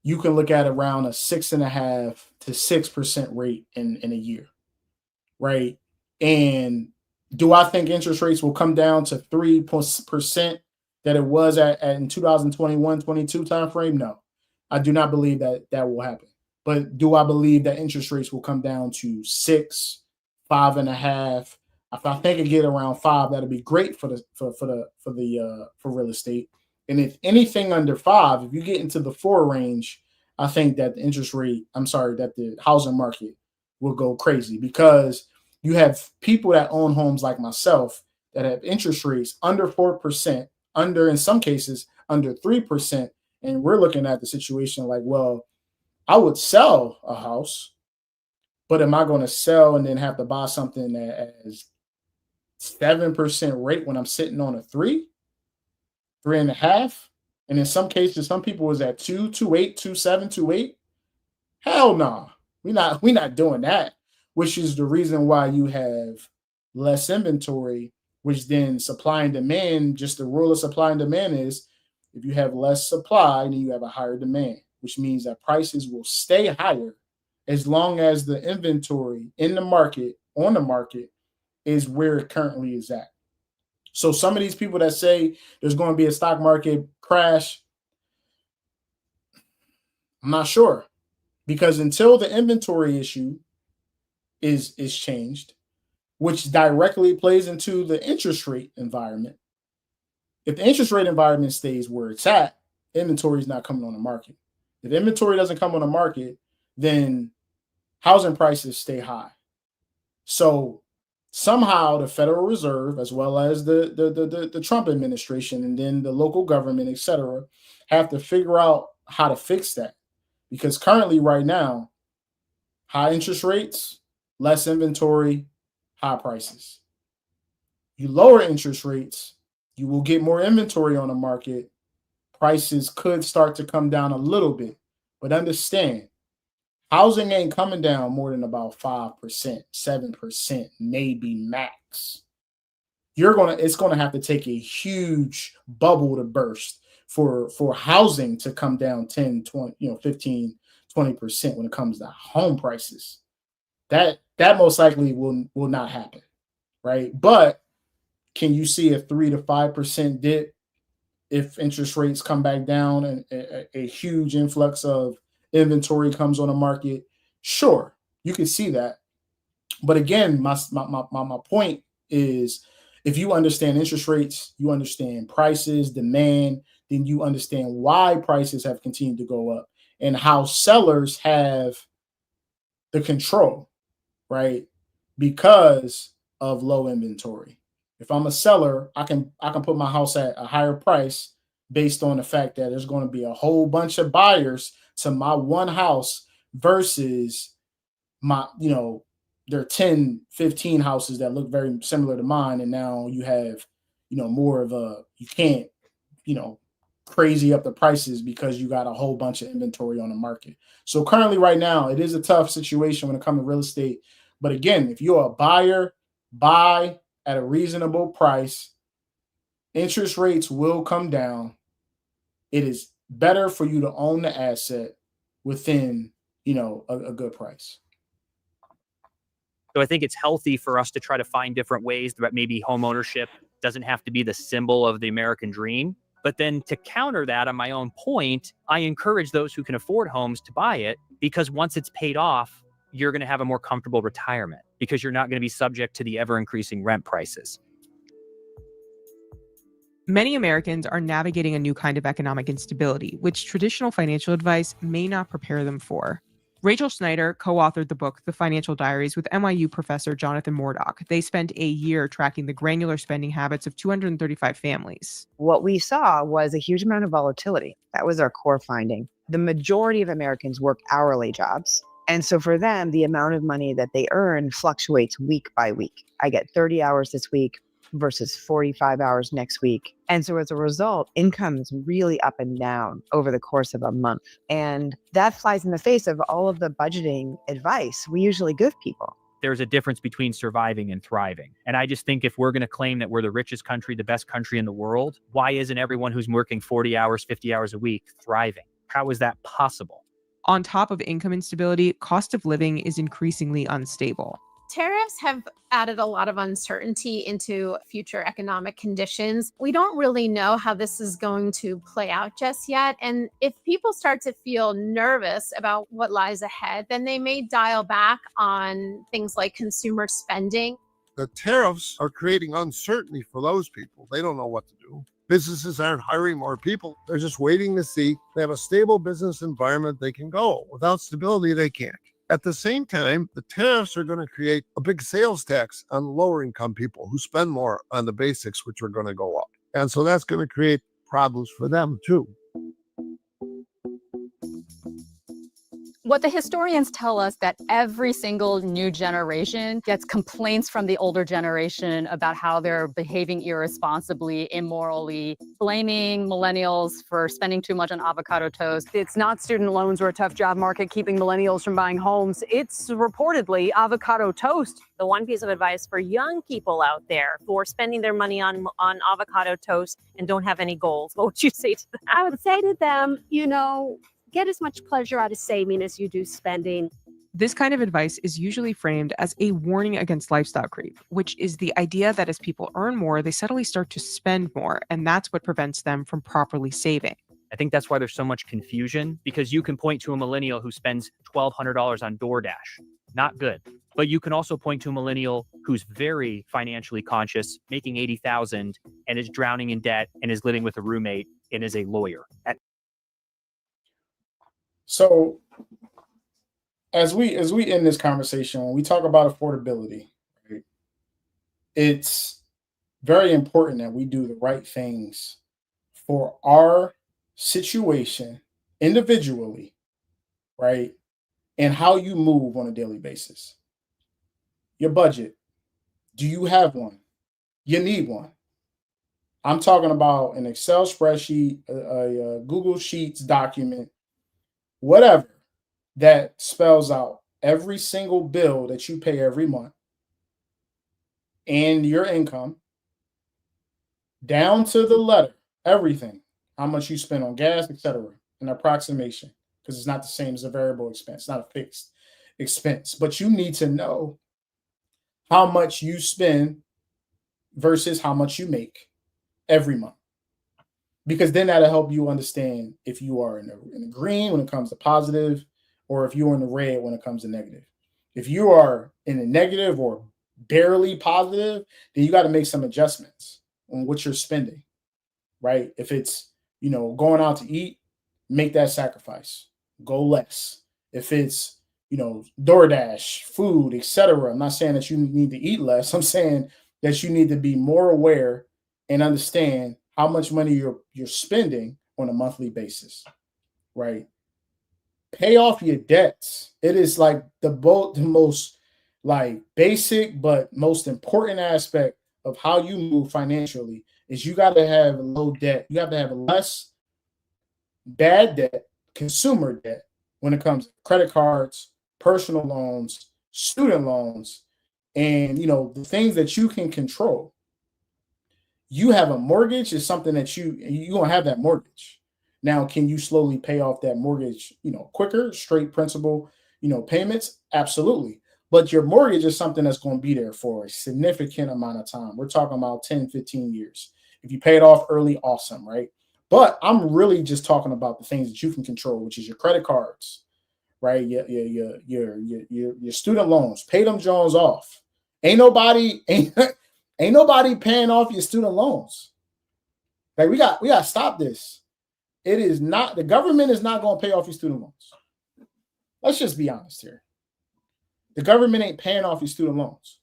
[SPEAKER 1] you can look at around a 6.5% to 6% rate in a year, right? And Do I think interest rates will come down to 3% that it was at in 2021-22 timeframe? No, I do not believe that that will happen. But do I believe that interest rates will come down to 6, 5.5? If I think it get around 5, that'd be great for real estate. And if anything under 5, if you get into the 4 range, I think that that the housing market will go crazy, because you have people that own homes like myself that have interest rates under 4%, under, in some cases, under 3%. And we're looking at the situation like, well, I would sell a house, but am I going to sell and then have to buy something that has 7% rate when I'm sitting on a 3.5? And in some cases, some people was at 2.8, 2.7, 2.8. Hell no. We're not doing that, which is the reason why you have less inventory, which then supply and demand, just the rule of supply and demand is, if you have less supply, then you have a higher demand, which means that prices will stay higher as long as the inventory in the market, on the market, is where it currently is at. So some of these people that say there's going to be a stock market crash, I'm not sure, because until the inventory issue is changed, which directly plays into the interest rate environment. If the interest rate environment stays where it's at, inventory is not coming on the market. If inventory doesn't come on the market, then housing prices stay high. So somehow the Federal Reserve, as well as the Trump administration, and then the local government, et cetera, have to figure out how to fix that. Because currently, right now, high interest rates, less inventory, high prices. You lower interest rates, you will get more inventory on the market. Prices could start to come down a little bit. But understand, housing ain't coming down more than about 5%, 7%, maybe max. It's gonna have to take a huge bubble to burst for housing to come down 10, 20, 15, 20% when it comes to home prices. That most likely will not happen, right? But can you see a 3 to 5% dip if interest rates come back down and a huge influx of inventory comes on the market? Sure, you can see that. But again, my point is, if you understand interest rates, you understand prices, demand, then you understand why prices have continued to go up and how sellers have the control, right? Because of low inventory. If I'm a seller, I can put my house at a higher price based on the fact that there's going to be a whole bunch of buyers to my one house versus my, there are 10, 15 houses that look very similar to mine. And now you have, more of you can't, crazy up the prices because you got a whole bunch of inventory on the market. So currently right now, it is a tough situation when it comes to real estate. But again, if you're a buyer, buy at a reasonable price. Interest rates will come down. It is better for you to own the asset within, a good price.
[SPEAKER 11] So I think it's healthy for us to try to find different ways that maybe home ownership doesn't have to be the symbol of the American dream. But then to counter that, on my own point, I encourage those who can afford homes to buy it, because once it's paid off, you're going to have a more comfortable retirement because you're not going to be subject to the ever increasing rent prices.
[SPEAKER 9] Many Americans are navigating a new kind of economic instability, which traditional financial advice may not prepare them for. Rachel Snyder co-authored the book, The Financial Diaries, with NYU professor Jonathan Mordock. They spent a year tracking the granular spending habits of 235 families.
[SPEAKER 13] What we saw was a huge amount of volatility. That was our core finding. The majority of Americans work hourly jobs. And so for them, the amount of money that they earn fluctuates week by week. I get 30 hours this week versus 45 hours next week. And so as a result, income is really up and down over the course of a month. And that flies in the face of all of the budgeting advice we usually give people.
[SPEAKER 11] There's a difference between surviving and thriving. And I just think if we're going to claim that we're the richest country, the best country in the world, why isn't everyone who's working 40 hours, 50 hours a week thriving? How is that possible?
[SPEAKER 9] On top of income instability, cost of living is increasingly unstable.
[SPEAKER 10] Tariffs have added a lot of uncertainty into future economic conditions. We don't really know how this is going to play out just yet. And if people start to feel nervous about what lies ahead, then they may dial back on things like consumer spending.
[SPEAKER 12] The tariffs are creating uncertainty for those people. They don't know what to do. Businesses aren't hiring more people. They're just waiting to see they have a stable business environment they can go. Without stability, they can't. At the same time, the tariffs are going to create a big sales tax on lower income people who spend more on the basics, which are going to go up. And so that's going to create problems for them too.
[SPEAKER 14] What the historians tell us that every single new generation gets complaints from the older generation about how they're behaving irresponsibly, immorally, blaming millennials for spending too much on avocado toast.
[SPEAKER 16] It's not student loans or a tough job market keeping millennials from buying homes. It's reportedly avocado toast.
[SPEAKER 17] The one piece of advice for young people out there who are spending their money on avocado toast and don't have any goals, what would you say to them?
[SPEAKER 18] I would say to them, get as much pleasure out of saving as you do spending.
[SPEAKER 9] This kind of advice is usually framed as a warning against lifestyle creep, which is the idea that as people earn more, they suddenly start to spend more, and that's what prevents them from properly saving.
[SPEAKER 11] I think that's why there's so much confusion, because you can point to a millennial who spends $1,200 on DoorDash. Not good. But you can also point to a millennial who's very financially conscious, making $80,000 and is drowning in debt and is living with a roommate and is a lawyer.
[SPEAKER 1] So as we end this conversation, when we talk about affordability, right, it's very important that we do the right things for our situation individually, right? And how you move on a daily basis. Your budget. Do you have one? You need one. I'm talking about an Excel spreadsheet, a Google Sheets document, whatever, that spells out every single bill that you pay every month and your income down to the letter, everything, how much you spend on gas, etc., an approximation, because it's not the same as a variable expense, not a fixed expense. But you need to know how much you spend versus how much you make every month. Because then that'll help you understand if you are in the green when it comes to positive, or if you're in the red when it comes to negative. If you are in the negative or barely positive, then you got to make some adjustments on what you're spending, right? If it's, going out to eat, make that sacrifice. Go less. If it's, DoorDash, food, etc. I'm not saying that you need to eat less. I'm saying that you need to be more aware and understand how much money you're spending on a monthly basis, right? Pay off your debts. It is like the most like basic but most important aspect of how you move financially is you got to have low debt. You have to have less bad debt, consumer debt, when it comes to credit cards, personal loans, student loans, and the things that you can control. You have a mortgage is something that you're going to have that mortgage. Now, can you slowly pay off that mortgage, quicker, straight principal, payments? Absolutely. But your mortgage is something that's going to be there for a significant amount of time. We're talking about 10, 15 years. If you pay it off early, awesome, right? But I'm really just talking about the things that you can control, which is your credit cards, right? Your student loans. Pay them Jones off. Ain't nobody paying off your student loans. Like we got to stop this. It is not, the government is not going to pay off your student loans. Let's just be honest here. The government ain't paying off your student loans.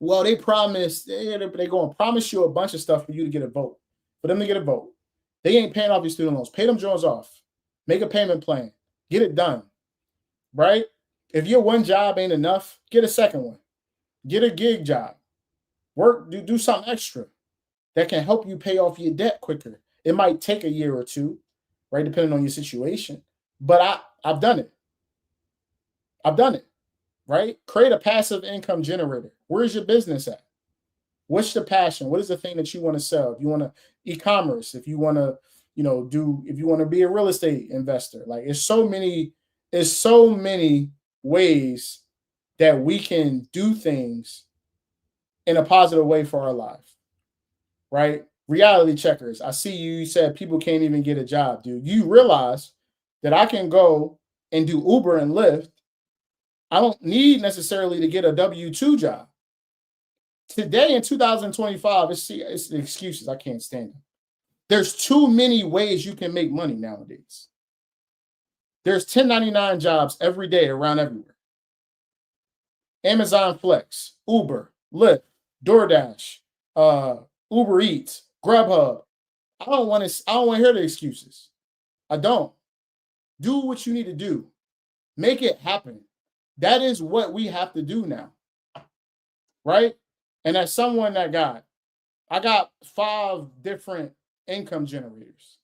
[SPEAKER 1] Well, they promise, they're going to promise you a bunch of stuff for you to get a vote, for them to get a vote. They ain't paying off your student loans. Pay them Jones off. Make a payment plan. Get it done, right? If your one job ain't enough, get a second one. Get a gig job. Work, do something extra that can help you pay off your debt quicker. It might take a year or two, right, depending on your situation. But I've done it. I've done it, right? Create a passive income generator. Where's your business at? What's the passion? What is the thing that you want to sell? If you want to e-commerce, if you want to, if you want to be a real estate investor, like it's so many ways that we can do things in a positive way for our life, right? Reality checkers. I see you said people can't even get a job, dude. You realize that I can go and do Uber and Lyft. I don't need necessarily to get a W-2 job. Today in 2025, it's the excuses. I can't stand them. There's too many ways you can make money nowadays. There's 1099 jobs every day around everywhere. Amazon Flex, Uber, Lyft, DoorDash, Uber Eats, Grubhub. I don't want to hear the excuses. I don't. Do what you need to do. Make it happen. That is what we have to do now. Right? And as someone I got 5 different income generators.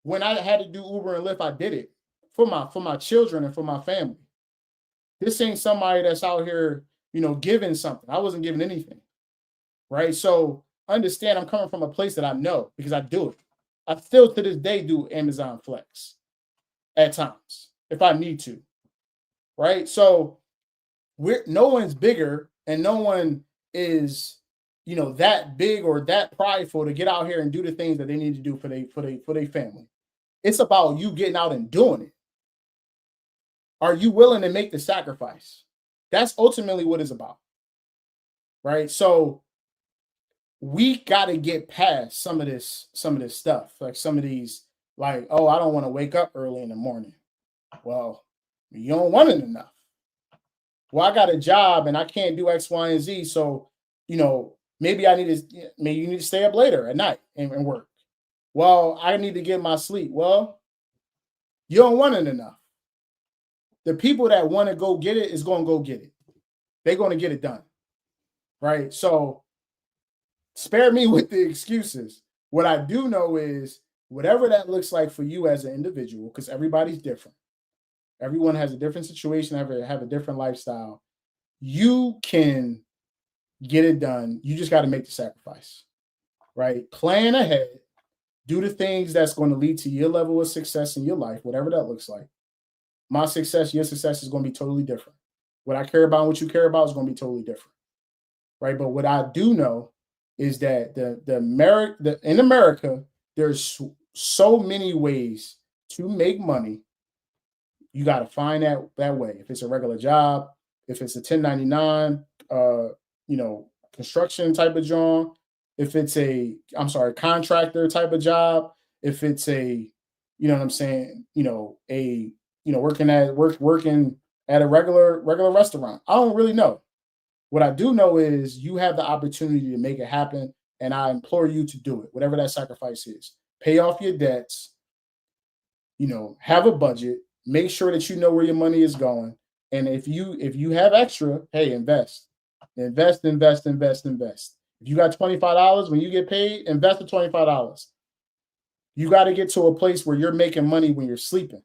[SPEAKER 1] When I had to do Uber and Lyft, I did it for my children and for my family. This ain't somebody that's out here, giving something. I wasn't giving anything. Right? So understand I'm coming from a place that I know because I do it. I still to this day do Amazon Flex at times if I need to. Right? So no one's bigger and no one is that big or that prideful to get out here and do the things that they need to do for their family. It's about you getting out and doing it. Are you willing to make the sacrifice? That's ultimately what it's about. Right? So we got to get past some of this stuff. Like some of these, like, oh, I don't want to wake up early in the morning. Well, you don't want it enough. Well, I got a job and I can't do X, Y, and Z. So, maybe you need to stay up later at night and work. Well, I need to get my sleep. Well, you don't want it enough. The people that want to go get it is going to go get it. They're going to get it done. Right? So spare me with the excuses. What I do know is whatever that looks like for you as an individual, because everybody's different. Everyone has a different situation, have a different lifestyle. You can get it done. You just got to make the sacrifice, right? Plan ahead. Do the things that's going to lead to your level of success in your life, whatever that looks like. My success, your success is going to be totally different. What I care about and what you care about is going to be totally different, right? But what I do know is that in America, there's so many ways to make money. You got to find that way. If it's a regular job, if it's a 1099, construction type of job, if it's contractor type of job, if it's working at a regular restaurant. I don't really know. What I do know is you have the opportunity to make it happen, and I implore you to do it, whatever that sacrifice is. Pay off your debts, have a budget, make sure that you know where your money is going. And if you have extra, hey, invest. Invest. If you got $25, when you get paid, invest the $25. You got to get to a place where you're making money when you're sleeping.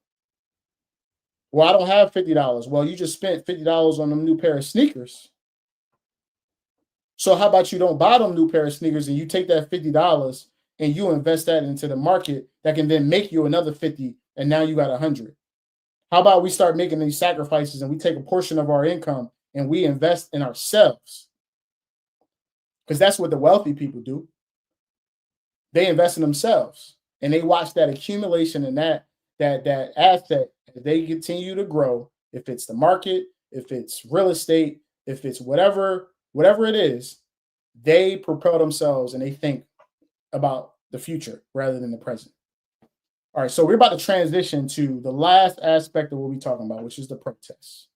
[SPEAKER 1] Well, I don't have $50. Well, you just spent $50 on a new pair of sneakers. So how about you don't buy them new pair of sneakers and you take that $50 and you invest that into the market that can then make you another 50 and now you got 100. How about we start making these sacrifices and we take a portion of our income and we invest in ourselves? Because that's what the wealthy people do. They invest in themselves and they watch that accumulation and that asset as they continue to grow. If it's the market, if it's real estate, if it's whatever it is, they propel themselves and they think about the future rather than the present. All right, so we're about to transition to the last aspect of what we're talking about, which is the protests.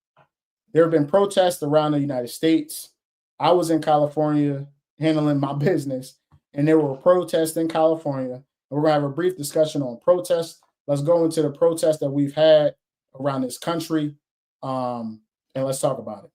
[SPEAKER 1] There have been protests around the United States. I was in California handling my business, and there were protests in California. And we're going to have a brief discussion on protests. Let's go into the protests that we've had around this country, and let's talk about it.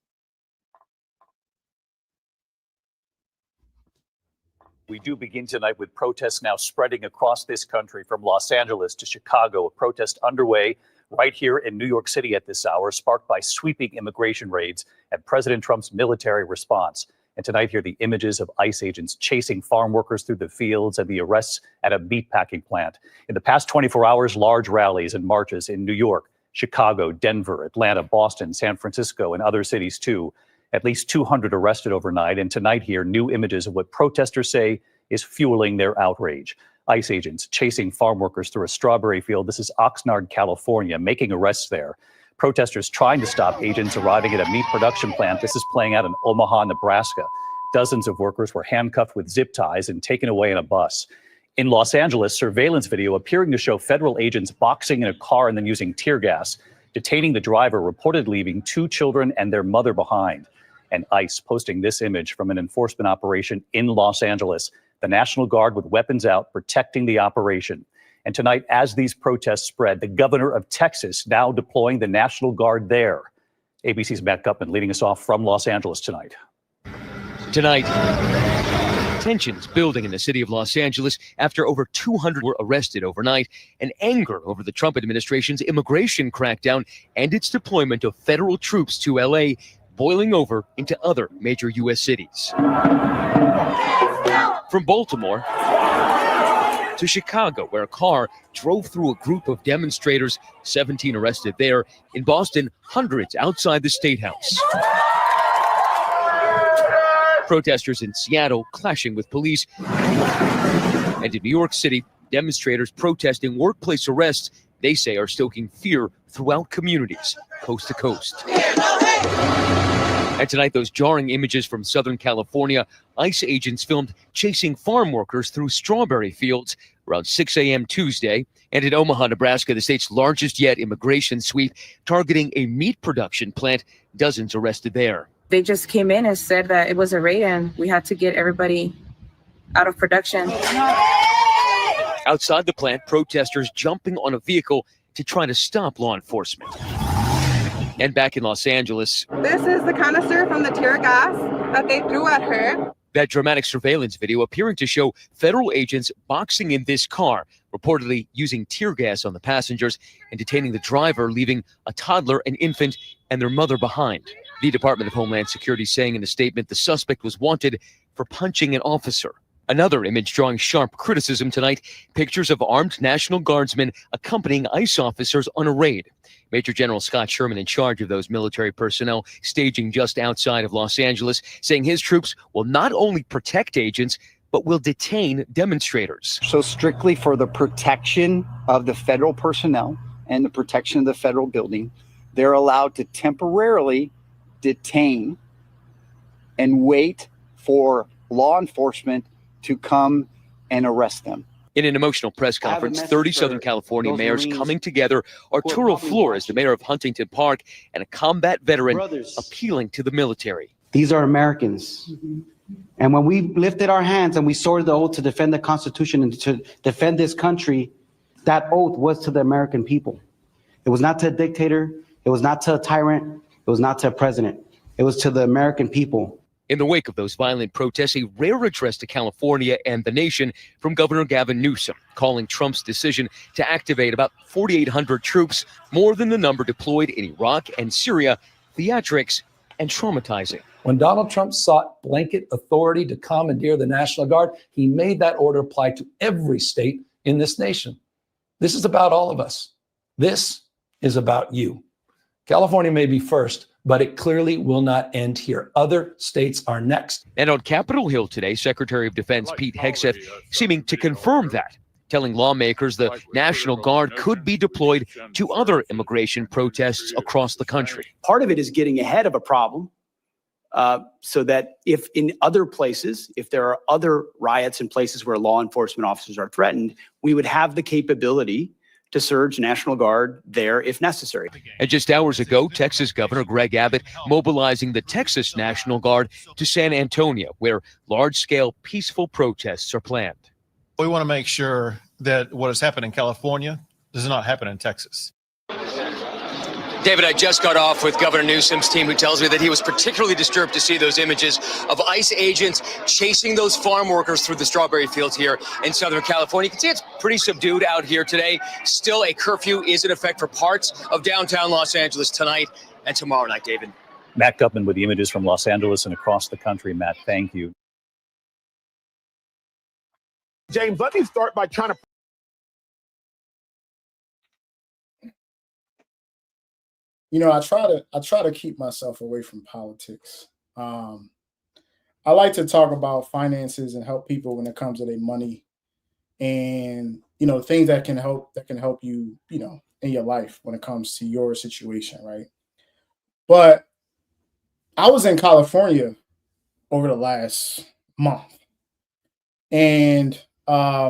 [SPEAKER 19] We do begin tonight with protests now spreading across this country from Los Angeles to Chicago. A protest underway right here in New York City at this hour, sparked by sweeping immigration raids and President Trump's military response. And tonight, here are the images of ICE agents chasing farm workers through the fields and the arrests at a meatpacking plant. In the past 24 hours, large rallies and marches in New York, Chicago, Denver, Atlanta, Boston, San Francisco, and other cities too. At least 200 arrested overnight. And tonight here, new images of what protesters say is fueling their outrage. ICE agents chasing farm workers through a strawberry field. This is Oxnard, California, making arrests there. Protesters trying to stop agents arriving at a meat production plant. This is playing out in Omaha, Nebraska. Dozens of workers were handcuffed with zip ties and taken away in a bus. In Los Angeles, surveillance video appearing to show federal agents boxing in a car and then using tear gas, detaining the driver, reportedly leaving 2 children and their mother behind. And ICE posting this image from an enforcement operation in Los Angeles. The National Guard with weapons out, protecting the operation. And tonight, as these protests spread, the governor of Texas now deploying the National Guard there. ABC's Matt Gutman leading us off from Los Angeles tonight.
[SPEAKER 20] Tonight, tensions building in the city of Los Angeles after over 200 were arrested overnight, and anger over the Trump administration's immigration crackdown and its deployment of federal troops to L.A. boiling over into other major U.S. cities. From Baltimore to Chicago, where a car drove through a group of demonstrators, 17 arrested there. In Boston, hundreds outside the State House. Protesters in Seattle clashing with police. And in New York City, demonstrators protesting workplace arrests they say are stoking fear throughout communities, coast to coast. And tonight, those jarring images from Southern California, ICE agents filmed chasing farm workers through strawberry fields around 6 a.m. Tuesday. And in Omaha, Nebraska, the state's largest yet immigration sweep, targeting a meat production plant, dozens arrested there.
[SPEAKER 21] They just came in and said that it was a raid and we had to get everybody out of production.
[SPEAKER 20] Outside the plant, protesters jumping on a vehicle to try to stop law enforcement. And back in Los Angeles,
[SPEAKER 22] this is the canister from the tear gas that they threw at her.
[SPEAKER 20] That dramatic surveillance video appearing to show federal agents boxing in this car, reportedly using tear gas on the passengers and detaining the driver, leaving a toddler, an infant, and their mother behind. The Department of Homeland Security saying in a statement the suspect was wanted for punching an officer. Another image drawing sharp criticism tonight, pictures of armed National Guardsmen accompanying ICE officers on a raid. Major General Scott Sherman, in charge of those military personnel, staging just outside of Los Angeles, saying his troops will not only protect agents, but will detain demonstrators.
[SPEAKER 23] So strictly for the protection of the federal personnel and the protection of the federal building, they're allowed to temporarily detain and wait for law enforcement to come and arrest them.
[SPEAKER 20] In an emotional press conference, 30 Southern California mayors coming together. Arturo Flores, the mayor of Huntington Park, and a combat veteran appealing to the military.
[SPEAKER 24] These are Americans. And when we lifted our hands and we swore the oath to defend the Constitution and to defend this country, that oath was to the American people. It was not to a dictator. It was not to a tyrant. It was not to a president. It was to the American people.
[SPEAKER 20] In the wake of those violent protests, a rare address to California and the nation from Governor Gavin Newsom, calling Trump's decision to activate about 4,800 troops, more than the number deployed in Iraq and Syria, theatrics and traumatizing.
[SPEAKER 25] When Donald Trump sought blanket authority to commandeer the National Guard, he made that order apply to every state in this nation. This is about all of us. This is about you. California may be first, but it clearly will not end here. Other states are next.
[SPEAKER 20] And on Capitol Hill today, Secretary of Defense Pete Hegseth seeming to confirm that, telling lawmakers the National Guard could be deployed to other immigration protests across the country.
[SPEAKER 26] Part of it is getting ahead of a problem so that if in other places, if there are other riots in places where law enforcement officers are threatened, we would have the capability to surge National Guard there if necessary.
[SPEAKER 20] And just hours ago, Texas Governor Greg Abbott mobilizing the Texas National Guard to San Antonio, where large-scale peaceful protests are planned.
[SPEAKER 27] We want to make sure that what has happened in California does not happen in Texas.
[SPEAKER 20] David, I just got off with Governor Newsom's team, who tells me that he was particularly disturbed to see those images of ICE agents chasing those farm workers through the strawberry fields here in Southern California. You can see it's pretty subdued out here today. Still, a curfew is in effect for parts of downtown Los Angeles tonight and tomorrow night, David.
[SPEAKER 19] Matt Gutman with the images from Los Angeles and across the country. Matt, thank you.
[SPEAKER 3] James, let me start by trying to
[SPEAKER 1] I try to keep myself away from politics. I like to talk about finances and help people when it comes to their money and things that can help you, in your life when it comes to your situation, right? But I was in California over the last month, and I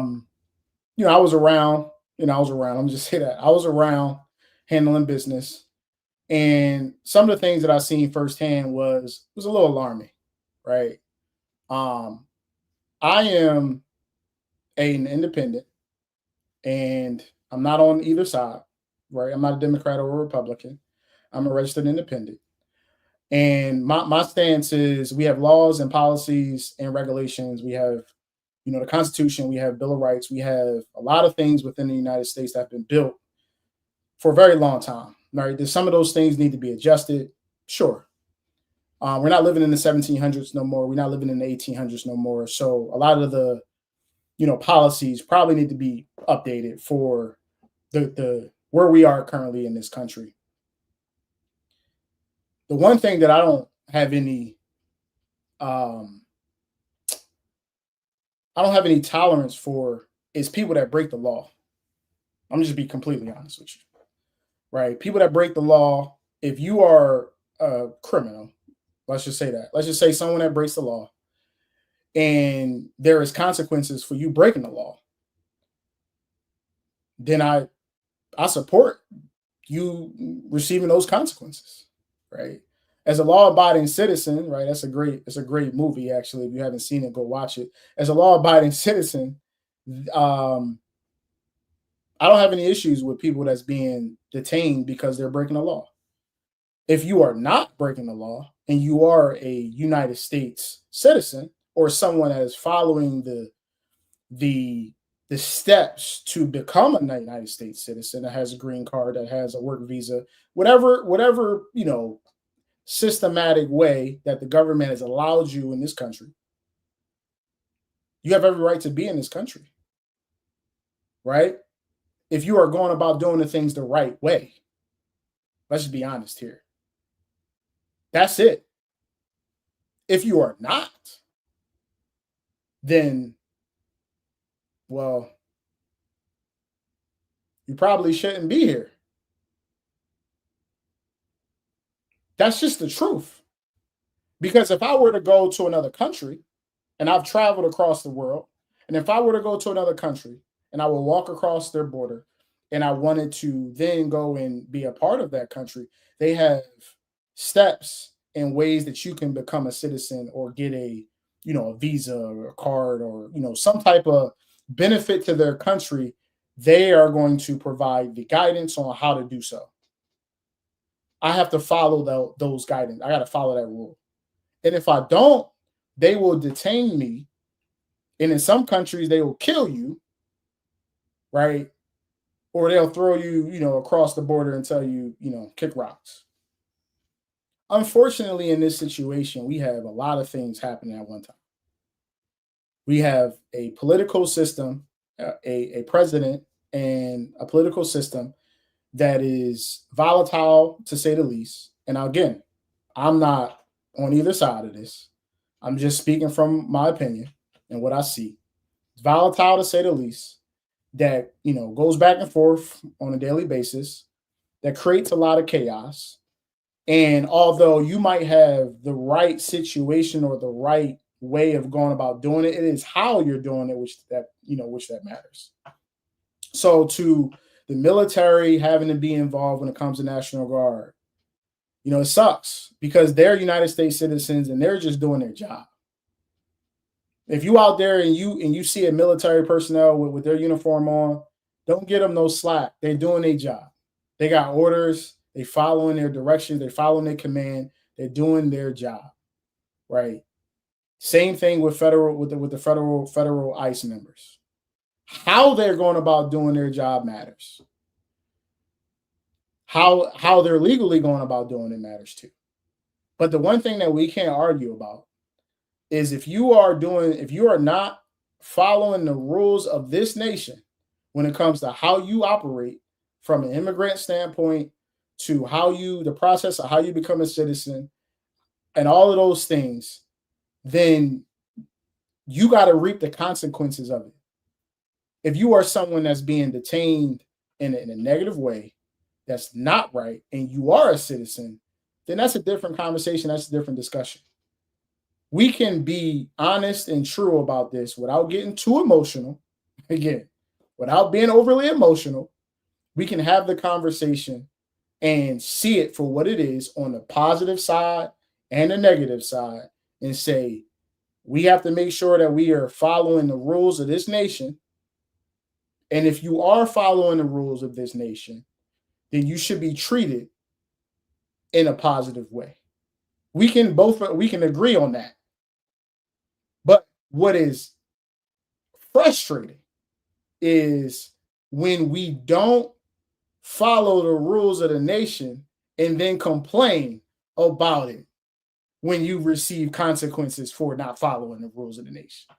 [SPEAKER 1] was around. I'm just say that I was around handling business, and some of the things that I seen firsthand was a little alarming, right? Um, I am an independent, and I'm not on either side, right? I'm not a Democrat or a Republican. I'm a registered independent. And my stance is we have laws and policies and regulations. We have, the Constitution, we have Bill of Rights, we have a lot of things within the United States that have been built for a very long time. Right? There's some of those things need to be adjusted. Sure. We're not living in the 1700s no more. We're not living in the 1800s no more. So a lot of the, policies probably need to be updated for the where we are currently in this country. The one thing that I don't have any um, I don't have any tolerance for is people that break the law. I'm just be completely honest with you, right? People that break the law. If you are a criminal, let's just say that. Let's just say someone that breaks the law, and there is consequences for you breaking the law. Then I support you receiving those consequences, right? As a law-abiding citizen, right? It's a great movie actually. If you haven't seen it, go watch it. As a law-abiding citizen, um, I don't have any issues with people that's being detained because they're breaking the law. If you are not breaking the law and you are a United States citizen or someone that is following the the steps to become a United States citizen that has a green card, that has a work visa, whatever, systematic way that the government has allowed you in this country, you have every right to be in this country, right? If you are going about doing the things the right way. Let's just be honest here. That's it. If you are not, then, well, you probably shouldn't be here. That's just the truth. Because if I were to go to another country, and I've traveled across the world, and if I were to go to another country and I will walk across their border and I wanted to then go and be a part of that country, they have steps and ways that you can become a citizen or get a visa or a card or, some type of benefit to their country. They are going to provide the guidance on how to do so. I have to follow those guidance. I got to follow that rule. And if I don't, they will detain me. And in some countries, they will kill you, right? Or they'll throw you, across the border and tell you, kick rocks. Unfortunately, in this situation, we have a lot of things happening at one time. We have a political system, a president, and a political system that is volatile, to say the least. And again, I'm not on either side of this. I'm just speaking from my opinion and what I see. It's volatile, to say the least, that goes back and forth on a daily basis, that creates a lot of chaos. And although you might have the right situation or the right way of going about doing it, it is how you're doing it which that matters. So to the military having to be involved when it comes to National Guard, it sucks because they're United States citizens and they're just doing their job. If you out there and you see a military personnel with their uniform on, don't get them no slack. They're doing their job. They got orders. They following their directions. They following their command. They're doing their job, right? Same thing with the federal ICE members. How they're going about doing their job matters. How they're legally going about doing it matters too. But the one thing that we can't argue about is if you are not following the rules of this nation when it comes to how you operate from an immigrant standpoint to the process of how you become a citizen and all of those things, then you got to reap the consequences of it. If you are someone that's being detained in a negative way, that's not right, and you are a citizen, then that's a different conversation. That's a different discussion. We can be honest and true about this without getting too emotional. Again, without being overly emotional, we can have the conversation and see it for what it is on the positive side and the negative side and say, we have to make sure that we are following the rules of this nation. And if you are following the rules of this nation, then you should be treated in a positive way. We can agree on that. But what is frustrating is when we don't follow the rules of the nation and then complain about it when you receive consequences for not following the rules of the nation.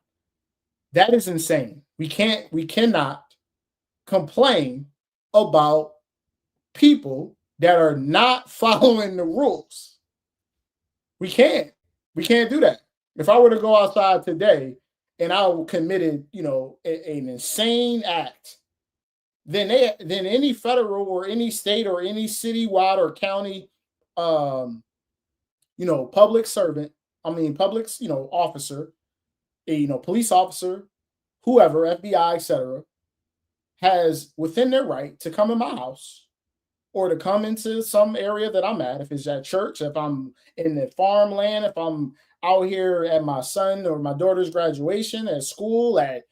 [SPEAKER 1] That is insane. We cannot complain about people that are not following the rules. We can't do that. If I were to go outside today and I committed, an insane act, then any federal or any state or any citywide or county, public servant, public, officer, police officer, whoever, FBI, etc., has within their right to come in my house or to come into some area that I'm at. If it's at church, if I'm in the farmland, if I'm out here at my son or my daughter's graduation, at school, it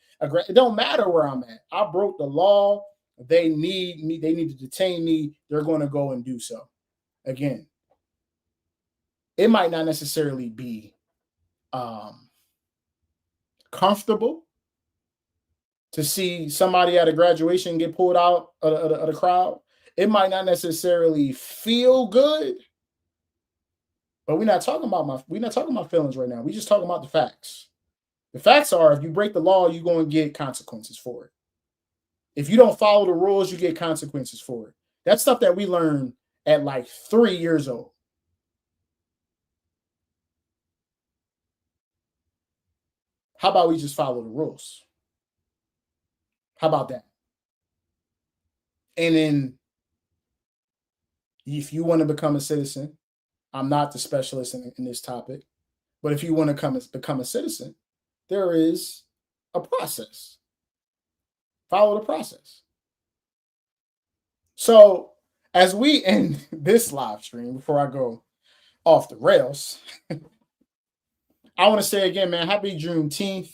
[SPEAKER 1] don't matter where I'm at. I broke the law. They need me. They need to detain me. They're going to go and do so. Again, it might not necessarily be comfortable to see somebody at a graduation get pulled out of the crowd. It might not necessarily feel good, but we're not talking about feelings right now. We're just talking about the facts. The facts are, if you break the law, you're going to get consequences for it. If you don't follow the rules, you get consequences for it. That's stuff that we learned at like 3 years old. How about we just follow the rules? How about that? And then if you want to become a citizen, I'm not the specialist in this topic, but if you want to become a citizen, there is a process. Follow the process. So as we end this live stream, before I go off the rails, I want to say again, man, happy Juneteenth,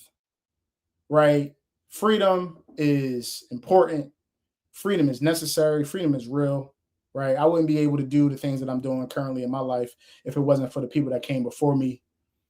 [SPEAKER 1] right? Freedom is important. Freedom is necessary. Freedom is real, right? I wouldn't be able to do the things that I'm doing currently in my life if it wasn't for the people that came before me.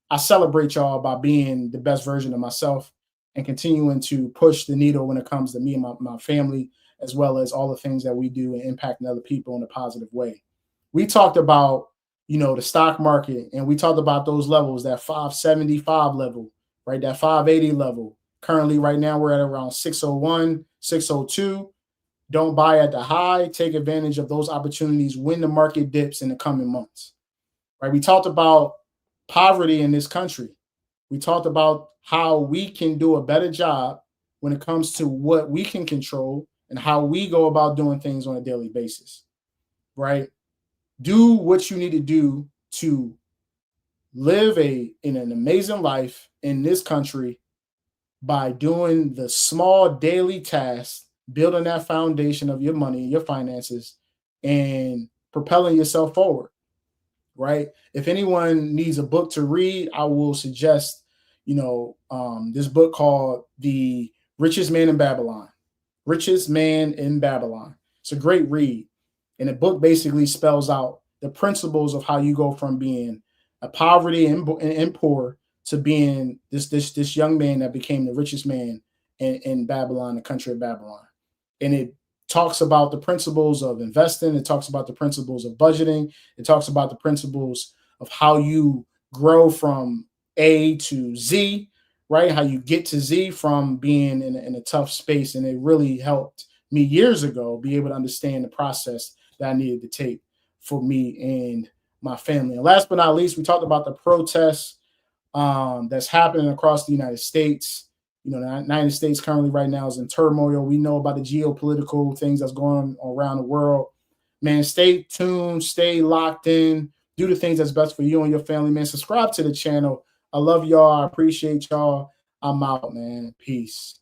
[SPEAKER 1] I celebrate y'all by being the best version of myself and continuing to push the needle when it comes to me and my family, as well as all the things that we do and impacting other people in a positive way. We talked about, the stock market, and we talked about those levels, that 575 level, right? That 580 level. Currently, right now, we're at around 601, 602. Don't buy at the high. Take advantage of those opportunities when the market dips in the coming months, right? We talked about poverty in this country. We talked about how we can do a better job when it comes to what we can control and how we go about doing things on a daily basis, right? Do what you need to do to live in an amazing life in this country by doing the small daily tasks, building that foundation of your money, your finances, and propelling yourself forward, right? If anyone needs a book to read, I will suggest, this book called The Richest Man in Babylon. Richest Man in Babylon. It's a great read. And the book basically spells out the principles of how you go from being a poverty and poor to being this young man that became the richest man in Babylon, the country of Babylon. And it talks about the principles of investing. It talks about the principles of budgeting. It talks about the principles of how you grow from A to Z, right? How you get to Z from being in a tough space. And it really helped me years ago be able to understand the process that I needed to take. for me and my family. And last but not least, we talked about the protests that's happening across the United States. You know, the United States currently right now is in turmoil. We know about the geopolitical things that's going on around the world. Man, stay tuned, stay locked in, do the things that's best for you and your family, man. Subscribe to the channel. I love y'all. I appreciate y'all. I'm out, man. Peace.